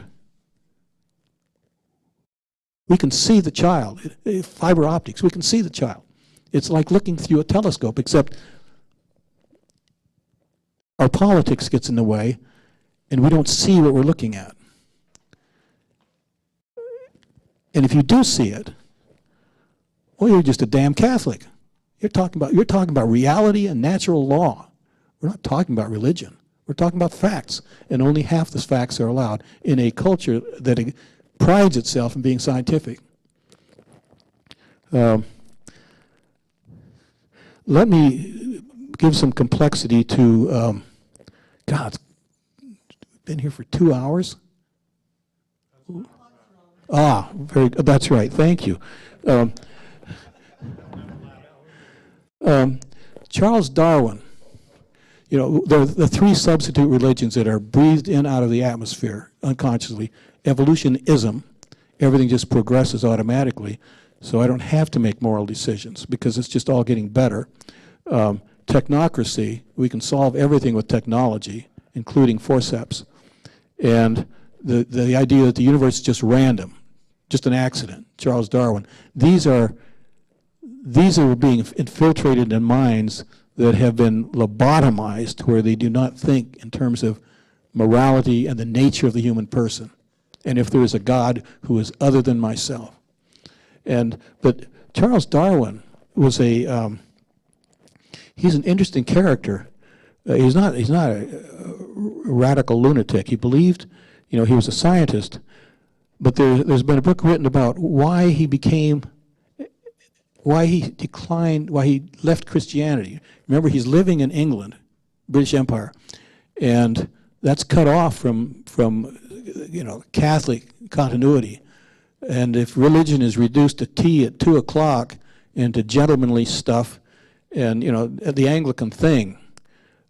S2: We can see the child. Fiber optics, we can see the child. It's like looking through a telescope, except our politics gets in the way, and we don't see what we're looking at. And if you do see it, well, you're just a damn Catholic. You're talking about reality and natural law. We're not talking about religion. We're talking about facts, and only half the facts are allowed in a culture that prides itself in being scientific. Let me give some complexity to, God, it's been here for 2 hours? That's right, thank you. Charles Darwin, you know, the three substitute religions that are breathed in out of the atmosphere unconsciously. Evolutionism, everything just progresses automatically, so I don't have to make moral decisions because it's just all getting better. Technocracy, we can solve everything with technology, including forceps. And the idea that the universe is just random, just an accident, Charles Darwin. These are being infiltrated in minds that have been lobotomized, where they do not think in terms of morality and the nature of the human person, and if there is a God who is other than myself. But Charles Darwin was he's an interesting character. He's not a radical lunatic. He believed, you know, he was a scientist, but there's been a book written about why he left Christianity. Remember, he's living in England, British Empire, and that's cut off from you know, Catholic continuity. And if religion is reduced to tea at 2 o'clock and to gentlemanly stuff, and, you know, the Anglican thing,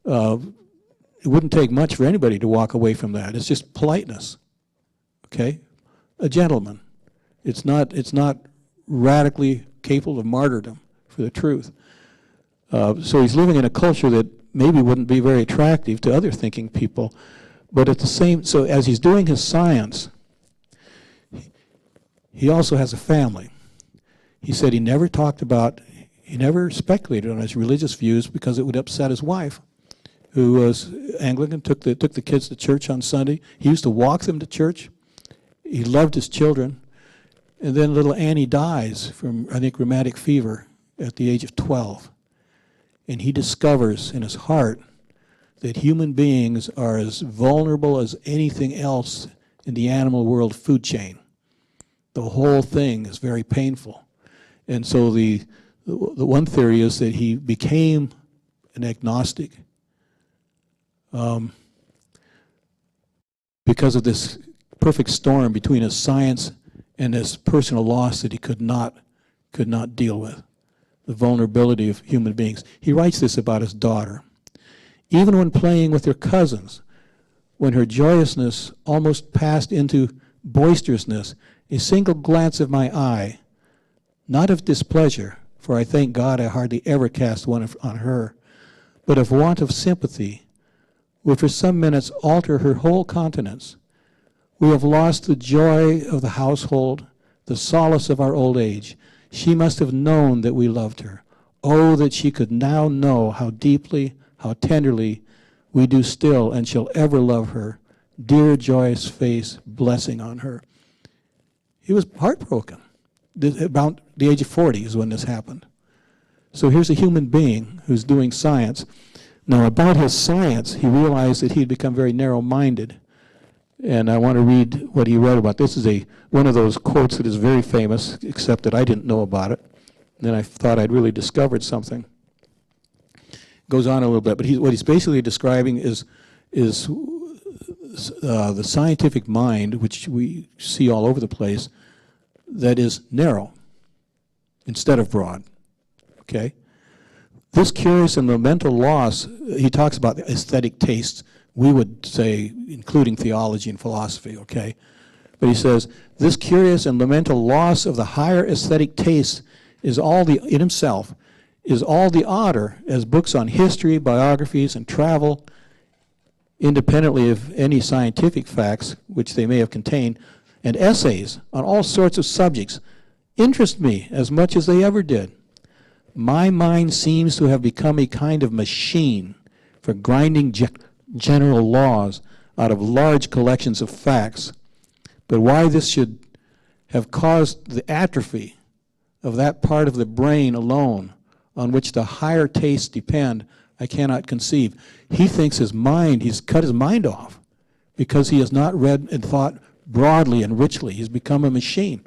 S2: it wouldn't take much for anybody to walk away from that. It's just politeness, okay? A gentleman. It's not radically capable of martyrdom for the truth. So he's living in a culture that maybe wouldn't be very attractive to other thinking people, but so as he's doing his science, he also has a family. He said he never speculated on his religious views because it would upset his wife, who was Anglican, took the kids to church on Sunday. He used to walk them to church. He loved his children. And then little Annie dies from, I think, rheumatic fever at the age of 12. And he discovers in his heart that human beings are as vulnerable as anything else in the animal world food chain. The whole thing is very painful. And so the one theory is that he became an agnostic because of this perfect storm between his science and his personal loss that he could not deal with, the vulnerability of human beings. He writes this about his daughter. Even when playing with her cousins, when her joyousness almost passed into boisterousness, a single glance of my eye, not of displeasure, for I thank God I hardly ever cast one on her, but of want of sympathy, would for some minutes alter her whole countenance. We have lost the joy of the household, the solace of our old age. She must have known that we loved her. Oh, that she could now know how deeply, how tenderly we do still and shall ever love her. Dear, joyous face, blessing on her. He was heartbroken. About the age of 40 is when this happened. So here's a human being who's doing science. Now, about his science, he realized that he'd become very narrow-minded. And I want to read what he wrote about. This is one of those quotes that is very famous, except that I didn't know about it. Then I thought I'd really discovered something. Goes on a little bit, but what he's basically describing is the scientific mind, which we see all over the place, that is narrow instead of broad. Okay? This curious and monumental loss, he talks about aesthetic tastes, we would say, including theology and philosophy, okay? But he says, this curious and monumental loss of the higher aesthetic tastes in himself, is all the odder as books on history, biographies, and travel, independently of any scientific facts which they may have contained, and essays on all sorts of subjects, interest me as much as they ever did. My mind seems to have become a kind of machine for grinding general laws out of large collections of facts. But why this should have caused the atrophy of that part of the brain alone on which the higher tastes depend, I cannot conceive. He thinks he's cut his mind off because he has not read and thought broadly and richly. He's become a machine.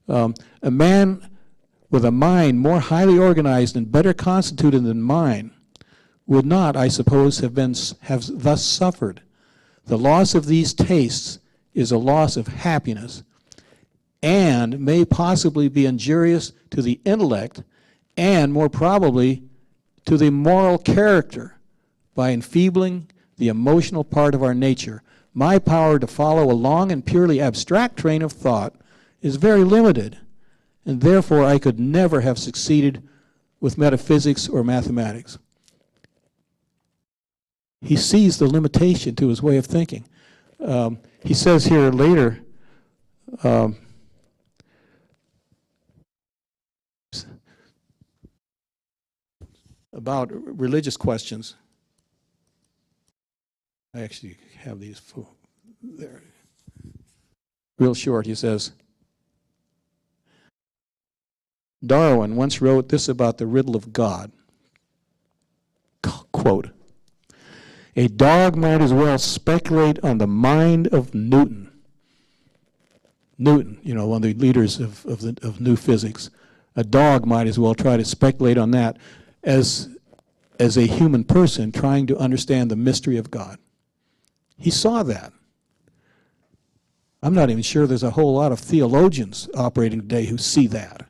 S2: A man with a mind more highly organized and better constituted than mine would not, I suppose, have thus suffered. The loss of these tastes is a loss of happiness and may possibly be injurious to the intellect and more probably to the moral character by enfeebling the emotional part of our nature. My power to follow a long and purely abstract train of thought is very limited, and therefore I could never have succeeded with metaphysics or mathematics. He sees the limitation to his way of thinking. He says here later, about religious questions. I actually have these there. Real short, he says, Darwin once wrote this about the riddle of God. Quote, a dog might as well speculate on the mind of Newton. Newton, one of the leaders of new physics. A dog might as well try to speculate on that as a human person trying to understand the mystery of God. He saw that. I'm not even sure there's a whole lot of theologians operating today who see that.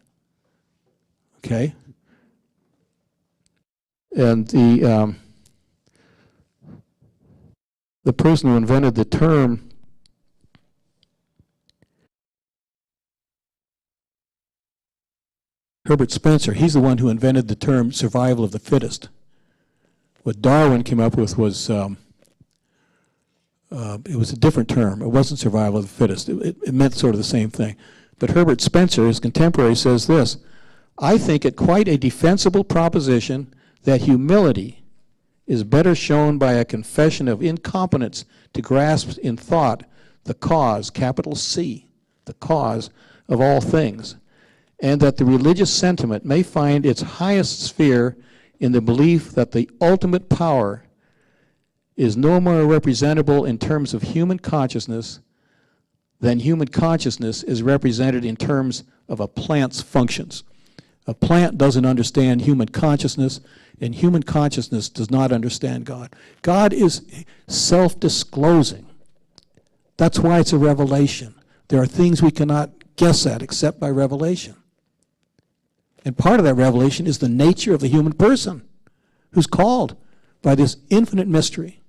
S2: Okay? And the person who invented the term Herbert Spencer, he's the one who invented the term survival of the fittest. What Darwin came up with was, it was a different term. It wasn't survival of the fittest. It meant sort of the same thing. But Herbert Spencer, his contemporary, says this, I think it quite a defensible proposition that humility is better shown by a confession of incompetence to grasp in thought the cause, capital C, the cause of all things, and that the religious sentiment may find its highest sphere in the belief that the ultimate power is no more representable in terms of human consciousness than human consciousness is represented in terms of a plant's functions. A plant doesn't understand human consciousness, and human consciousness does not understand God. God is self-disclosing. That's why it's a revelation. There are things we cannot guess at except by revelation. And part of that revelation is the nature of the human person who's called by this infinite mystery.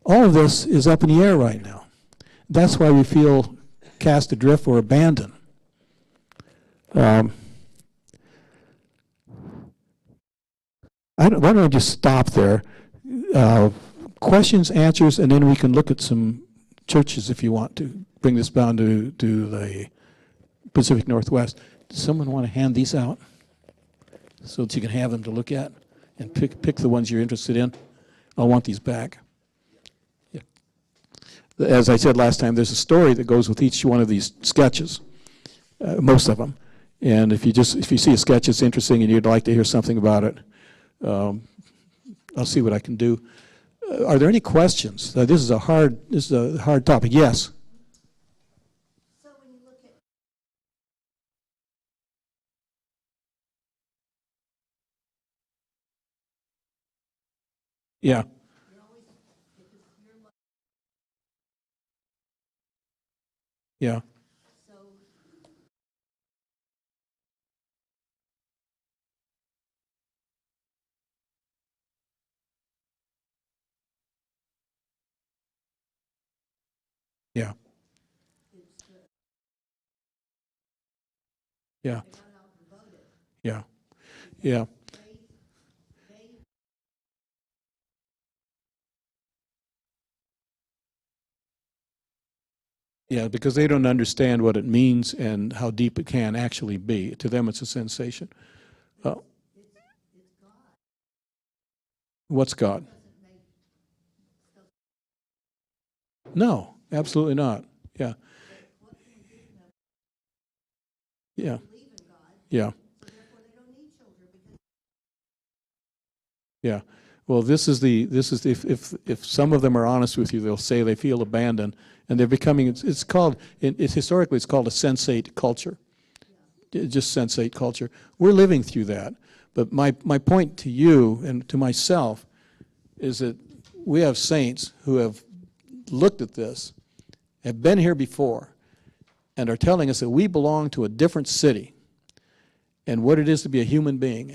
S2: All of this is up in the air right now. That's why we feel cast adrift or abandoned. Why don't I just stop there? Questions, answers, and then we can look at some churches if you want to bring this down to the Pacific Northwest. Does someone want to hand these out so that you can have them to look at and pick the ones you're interested in? I'll want these back. Yeah. As I said last time, there's a story that goes with each one of these sketches, most of them. And if you see a sketch that's interesting and you'd like to hear something about it, I'll see what I can do. Are there any questions? This is a hard topic. Yes.
S3: So when you look at
S2: Yeah.
S3: you're always if it's your life,
S2: Yeah.
S3: so
S2: Yeah.
S3: it's
S2: Yeah.
S3: they went out and voted.
S2: Yeah. Yeah.
S3: They
S2: Yeah, because they don't understand what it means and how deep it can actually be. To them, it's a sensation.
S3: it's God
S2: What's God?
S3: doesn't make stuff.
S2: No, absolutely not. Yeah.
S3: What can we give them?
S2: Yeah.
S3: Believe in God,
S2: Yeah.
S3: so therefore they don't need children because
S2: Yeah. Well, this is if some of them are honest with you, they'll say they feel abandoned, and they're becoming. It's called. It's historically it's called a sensate culture. Just sensate culture. We're living through that. But my point to you and to myself is that we have saints who have looked at this, have been here before, and are telling us that we belong to a different city and what it is to be a human being.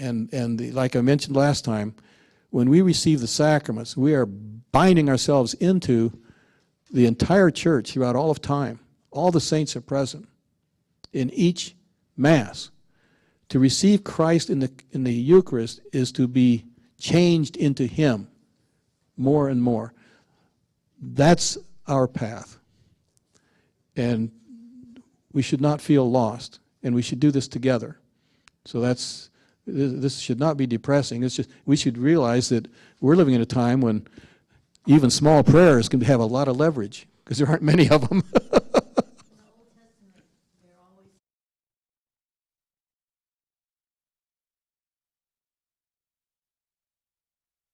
S2: Like I mentioned last time, when we receive the sacraments, we are binding ourselves into the entire church throughout all of time. All the saints are present in each Mass. To receive Christ in the Eucharist is to be changed into Him more and more. That's our path. And we should not feel lost, and we should do this together. So this should not be depressing. It's just we should realize that we're living in a time when even small prayers can have a lot of leverage because there aren't many of them.
S3: in the Old Testament they're always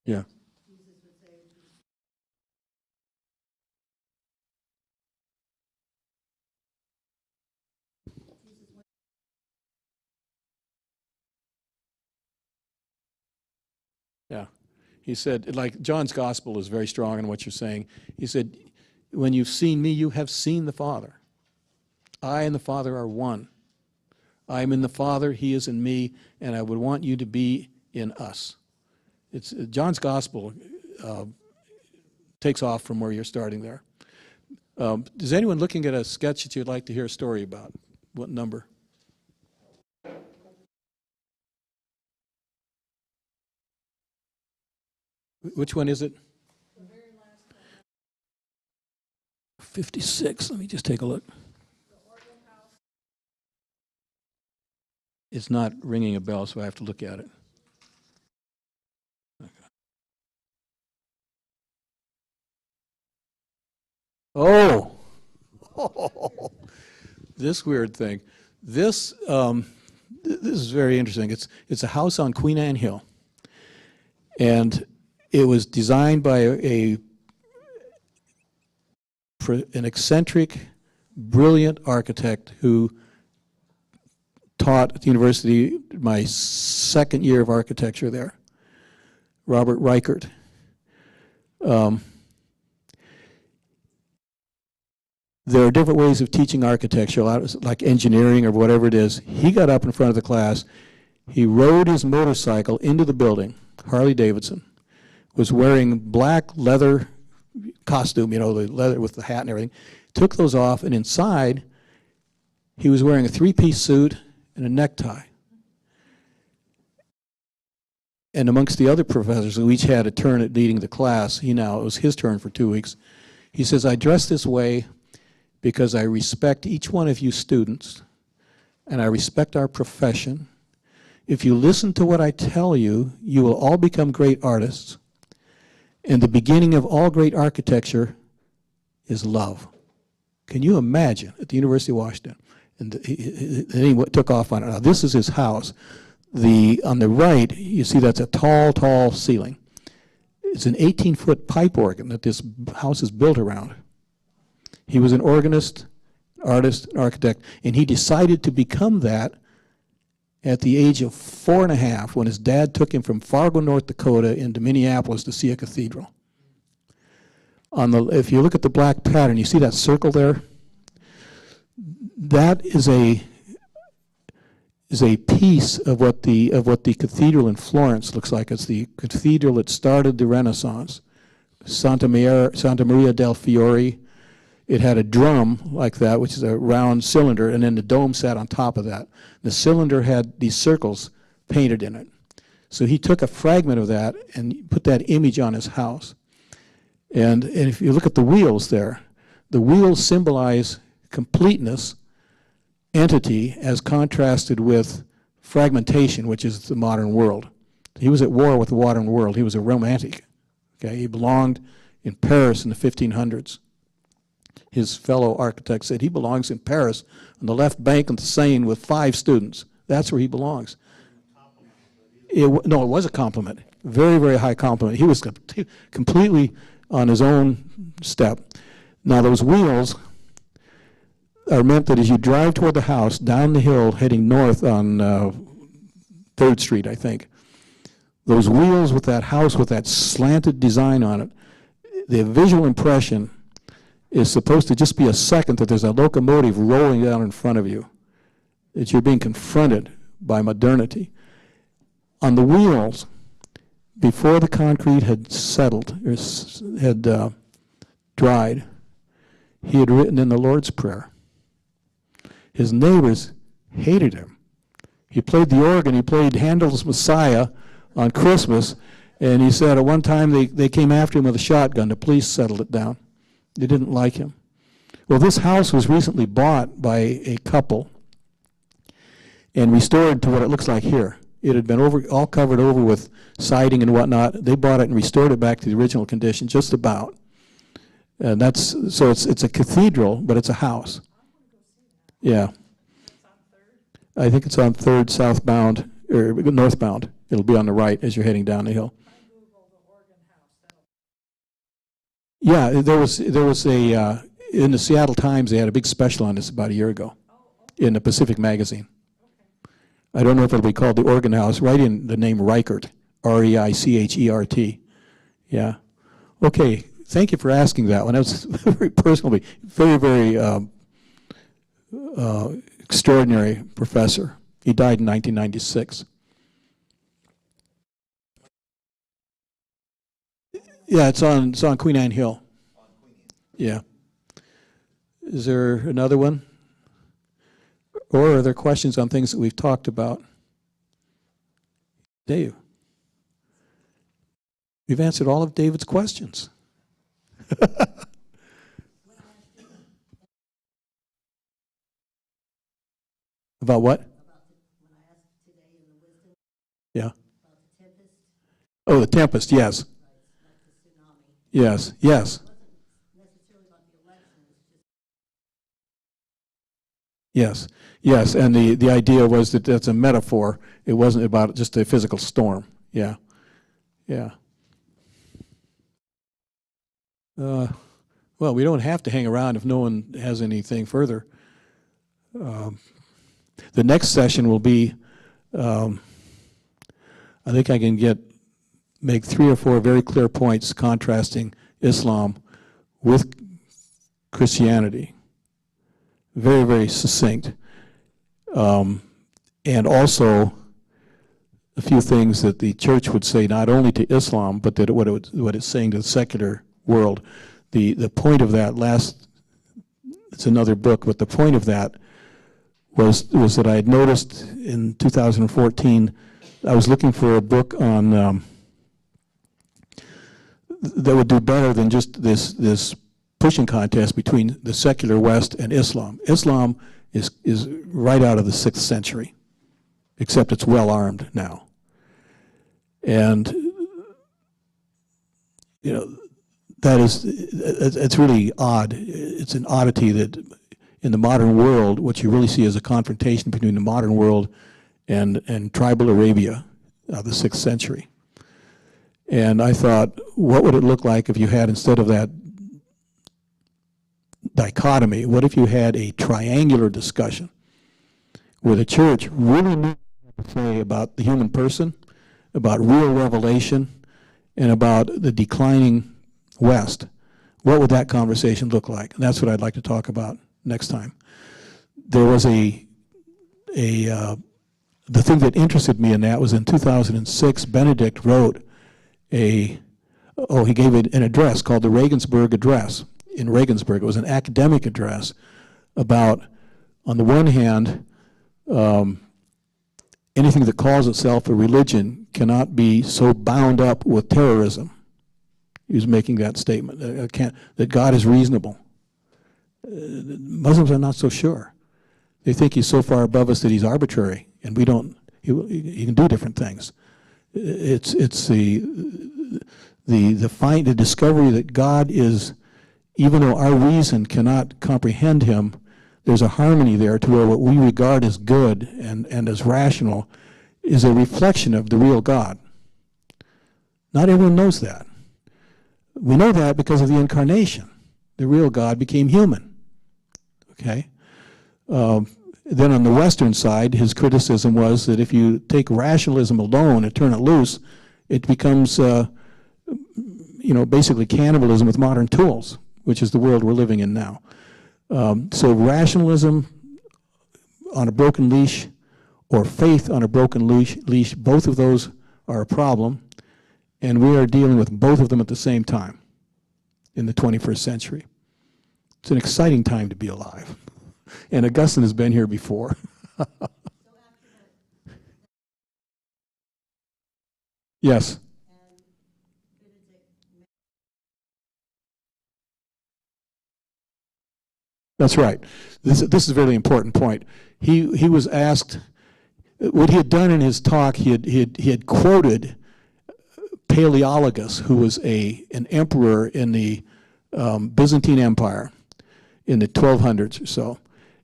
S2: Yeah.
S3: Jesus would say Jesus went
S2: Yeah. He said, like John's gospel is very strong in what you're saying. He said, when you've seen me, you have seen the Father. I and the Father are one. I am in the Father, He is in me, and I would want you to be in us. It's John's gospel takes off from where you're starting there. Is anyone looking at a sketch that you'd like to hear a story about? What number? Which one is it? 56. Let me just take a look. It's not ringing a bell, so I have to look at it. Oh, this weird thing. This is very interesting. It's a house on Queen Anne Hill, and it was designed by an eccentric, brilliant architect who taught at the university my second year of architecture there, Robert Reichert. There are different ways of teaching architecture, like engineering or whatever it is. He got up in front of the class. He rode his motorcycle into the building, Harley Davidson, was wearing black leather costume, the leather with the hat and everything, took those off, and inside he was wearing a three-piece suit and a necktie. And amongst the other professors who each had a turn at leading the class, it was his turn for 2 weeks. He says, I dress this way because I respect each one of you students. and I respect our profession. If you listen to what I tell you, you will all become great artists. And the beginning of all great architecture is love. Can you imagine at the University of Washington? And he took off on it. Now, this is his house. On the right, you see that's a tall, tall ceiling. It's an 18-foot pipe organ that this house is built around. He was an organist, artist, an architect, and he decided to become that at the age of 4.5 when his dad took him from Fargo, North Dakota into Minneapolis to see a cathedral. If you look at the black pattern, you see that circle there? That is a piece of what the cathedral in Florence looks like. It's the cathedral that started the Renaissance, Santa Maria del Fiore. It had a drum like that, which is a round cylinder, and then the dome sat on top of that. The cylinder had these circles painted in it. So he took a fragment of that and put that image on his house. And if you look at the wheels there, the wheels symbolize completeness, entity, as contrasted with fragmentation, which is the modern world. He was at war with the modern world. He was a romantic. Okay? He belonged in Paris in the 1500s. His fellow architect said he belongs in Paris on the left bank of the Seine with 5 students. That's where he belongs. No, it was a compliment. Very, very high compliment. He was completely on his own step. Now, those wheels are meant that as you drive toward the house, down the hill, heading north on 3rd Street, I think, those wheels with that house with that slanted design on it, the visual impression is supposed to just be a second that there's a locomotive rolling down in front of you, that you're being confronted by modernity. On the wheels, before the concrete had settled, or had dried, he had written in the Lord's Prayer. His neighbors hated him. He played the organ, he played Handel's Messiah on Christmas, and he said at one time they came after him with a shotgun. The police settled it down. They didn't like him. Well, this house was recently bought by a couple and restored to what it looks like here. It had been all covered over with siding and whatnot. They bought it and restored it back to the original condition, just about. And so it's a cathedral, but it's a house. Yeah. I think it's on 3rd southbound, or northbound. It'll be on the right as you're heading down the hill. Yeah, there was a, in the Seattle Times, they had a big special on this about a year ago in the Pacific Magazine. I don't know if it'll be called the Organ House. Write in the name Reichert, R-E-I-C-H-E-R-T. Yeah. Okay, thank you for asking that one. That was very personal, very, very extraordinary professor. He died in 1996. Yeah, it's on Queen Anne Hill. Yeah. Is there another one? Or are there questions on things that we've talked about? Dave. We've answered all of David's questions. About what?
S3: When I asked today in the wisdom
S2: Yeah.
S3: about the tempest,
S2: Oh, the tempest, yes.
S3: like the tsunami,
S2: Yes, yes.
S3: it wasn't necessarily about the election, it's just
S2: Yes, yes, and the idea was that that's a metaphor. It wasn't about just a physical storm. Yeah, yeah. Well, we don't have to hang around if no one has anything further. The next session will be, I think I can make 3 or 4 very clear points contrasting Islam with Christianity. Very, very succinct. And also a few things that the church would say not only to Islam, but that what it's saying to the secular world. The point of that it's another book, but the point of that was that I had noticed in 2014, I was looking for a book on that would do better than just this pushing contest between the secular West and Islam. Islam is right out of the 6th century, except it's well armed now. And, you know, it's really odd. It's an oddity that in the modern world, what you really see is a confrontation between the modern world and tribal Arabia of the 6th century. And I thought, what would it look like if you had, instead of that dichotomy, what if you had a triangular discussion where the church really knew what to say about the human person, about real revelation, and about the declining West? What would that conversation look like? And that's what I'd like to talk about next time. There was the thing that interested me in that was in 2006, Benedict wrote he gave an address called the Regensburg Address in Regensburg. It was an academic address about, on the one hand, anything that calls itself a religion cannot be so bound up with terrorism. He was making that statement, that God is reasonable. Muslims are not so sure. They think he's so far above us that he's arbitrary, and we don't. He can do different things. It's the discovery that God is, even though our reason cannot comprehend him, there's a harmony there to where what we regard as good and as rational is a reflection of the real God. Not everyone knows that. We know that because of the incarnation. The real God became human. Okay? Then on the Western side, his criticism was that if you take rationalism alone and turn it loose, it becomes, basically cannibalism with modern tools, which is the world we're living in now. So rationalism on a broken leash or faith on a broken leash, both of those are a problem, and we are dealing with both of them at the same time in the 21st century. It's an exciting time to be alive. And Augustine has been here before. Yes. That's right. This is a really important point. He was asked what he had done in his talk. He had quoted Paleologus, who was an emperor in the Byzantine Empire in the 1200s or so.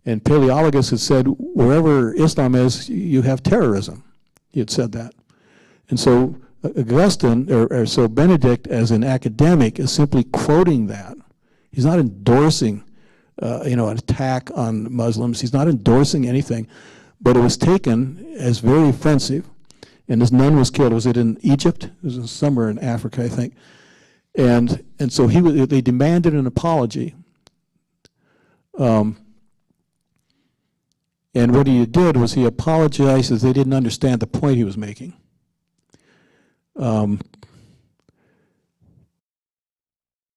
S2: And Paleologus had said, wherever Islam is, you have terrorism. He had said that. And so Augustine, or so Benedict, as an academic, is simply quoting that. He's not endorsing an attack on Muslims. He's not endorsing anything. But it was taken as very offensive. And this nun was killed. Was it in Egypt? It was somewhere in Africa, I think. And so they demanded an apology. And what he did was he apologized as they didn't understand the point he was making. But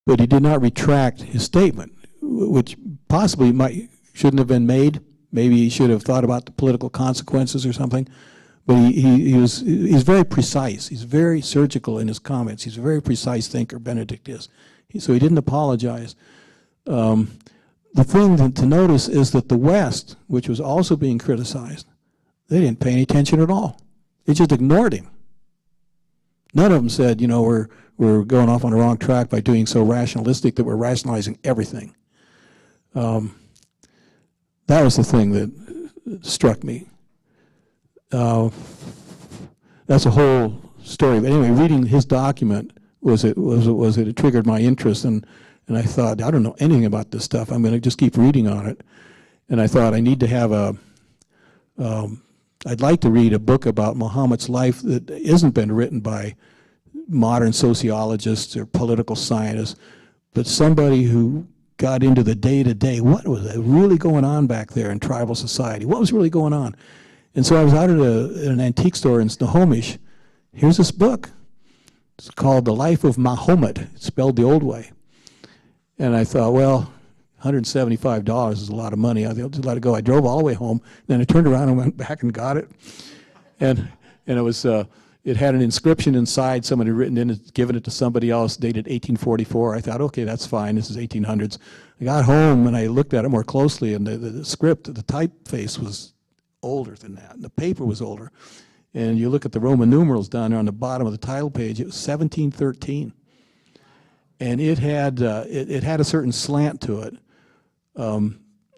S2: he did not retract his statement, which possibly shouldn't have been made. Maybe he should have thought about the political consequences or something. But he's very precise. He's very surgical in his comments. He's a very precise thinker, Benedict is. So he didn't apologize. The thing to notice is that the West, which was also being criticized, they didn't pay any attention at all. They just ignored him. None of them said, we're going off on the wrong track by doing so rationalistic that we're rationalizing everything. That was the thing that struck me. That's a whole story. But anyway, reading his document it triggered my interest, and I thought, I don't know anything about this stuff. I'm going to just keep reading on it. And I thought I need to have I'd like to read a book about Muhammad's life that isn't been written by modern sociologists or political scientists, but somebody who got into the day-to-day. What was really going on back there in tribal society? What was really going on? And so I was out at an antique store in Snohomish. Here's this book. It's called The Life of Muhammad. It's spelled the old way. And I thought, well, $175 is a lot of money. I just let it go. I drove all the way home. Then I turned around and went back and got it. And it was It had an inscription inside. Someone had written in it, given it to somebody else, dated 1844. I thought, okay, that's fine. This is 1800s. I got home and I looked at it more closely, and the script, the typeface was older than that, and the paper was older. And you look at the Roman numerals down there on the bottom of the title page, it was 1713. And it had a certain slant to it,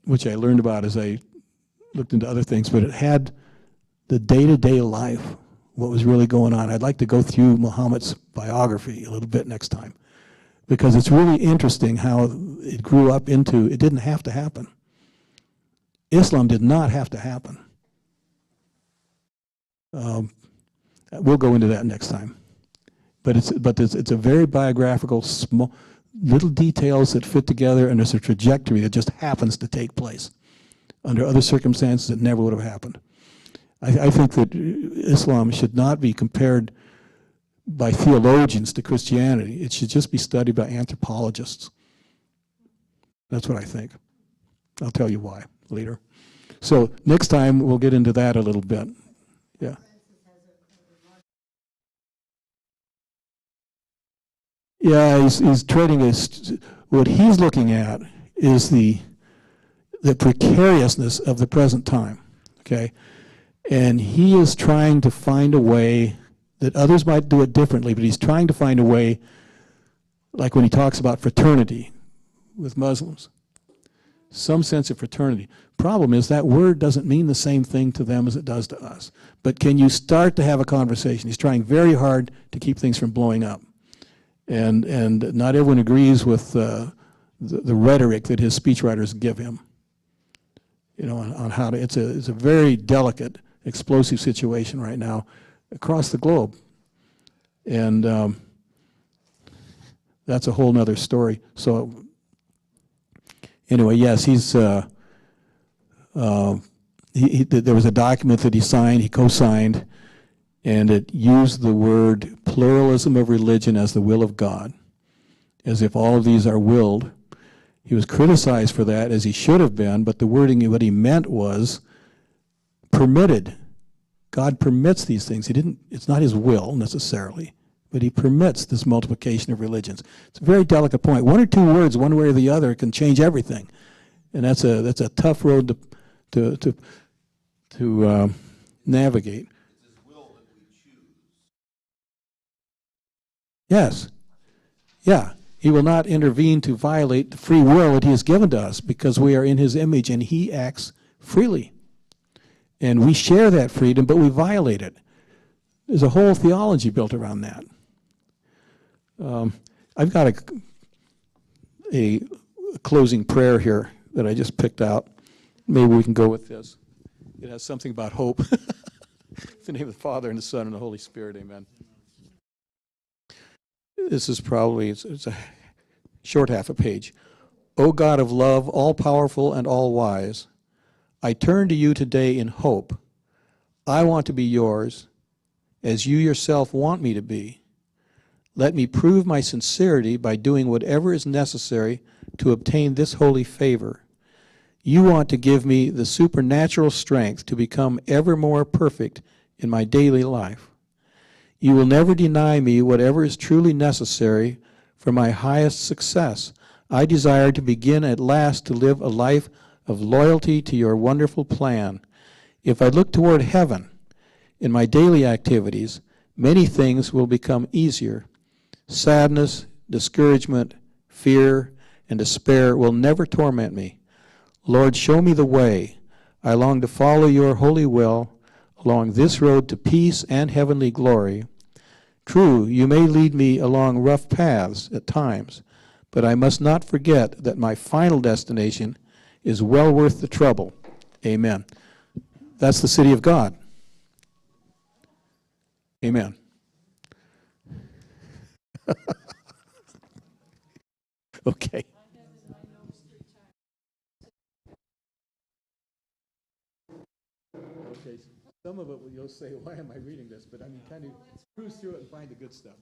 S2: which I learned about as I looked into other things, but it had the day-to-day life, what was really going on. I'd like to go through Muhammad's biography a little bit next time, because it's really interesting how it grew up into, it didn't have to happen. Islam did not have to happen. We'll go into that next time. But it's a very biographical, small, little details that fit together, and there's a trajectory that just happens to take place. Under other circumstances, it never would have happened. I think that Islam should not be compared by theologians to Christianity. It should just be studied by anthropologists. That's what I think. I'll tell you why later. So next time we'll get into that a little bit. Yeah. Yeah, he's trading what he's looking at is the precariousness of the present time. Okay? And he is trying to find a way that others might do it differently, but he's trying to find a way, like when he talks about fraternity with Muslims, some sense of fraternity. Problem is that word doesn't mean the same thing to them as it does to us. But can you start to have a conversation? He's trying very hard to keep things from blowing up. And not everyone agrees with the rhetoric that his speechwriters give him, you know, on how to, it's a very delicate, explosive situation right now across the globe. And that's a whole nother story. So anyway, yes, there was a document that he signed, he co-signed, and it used the word pluralism of religion as the will of God, as if all of these are willed. He was criticized for that, as he should have been, but the wording, what he meant was permitted. God permits these things. It's not his will necessarily, but he permits this multiplication of religions. It's a very delicate point. One or two words, one way or the other, can change everything. And that's a tough road to navigate.
S4: It's his will that we choose.
S2: Yes. Yeah. He will not intervene to violate the free will that he has given to us, because we are in his image and he acts freely. And we share that freedom, but we violate it. There's a whole theology built around that. I've got a closing prayer here that I just picked out. Maybe we can go with this. It has something about hope. In the name of the Father, and the Son, and the Holy Spirit, amen. This is probably, it's a short half a page. O God of love, all-powerful and all-wise, I turn to you today in hope. I want to be yours, as you yourself want me to be. Let me prove my sincerity by doing whatever is necessary to obtain this holy favor. You want to give me the supernatural strength to become ever more perfect in my daily life. You will never deny me whatever is truly necessary for my highest success. I desire to begin at last to live a life of loyalty to your wonderful plan. If I look toward heaven in my daily activities, many things will become easier. Sadness, discouragement, fear, and despair will never torment me. Lord, show me the way. I long to follow your holy will along this road to peace and heavenly glory. True, you may lead me along rough paths at times, but I must not forget that my final destination is well worth the trouble. Amen. That's the city of God. Amen. Okay. Okay, some of it you'll say, why am I reading this? But I mean, kind of cruise through it and find the good stuff.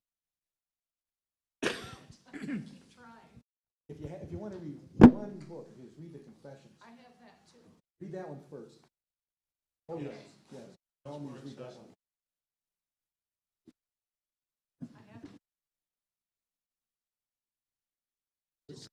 S2: If you want to read one book, just read the Confessions. I have that too. Read that one first. Oh, yes, yes. Always read that one.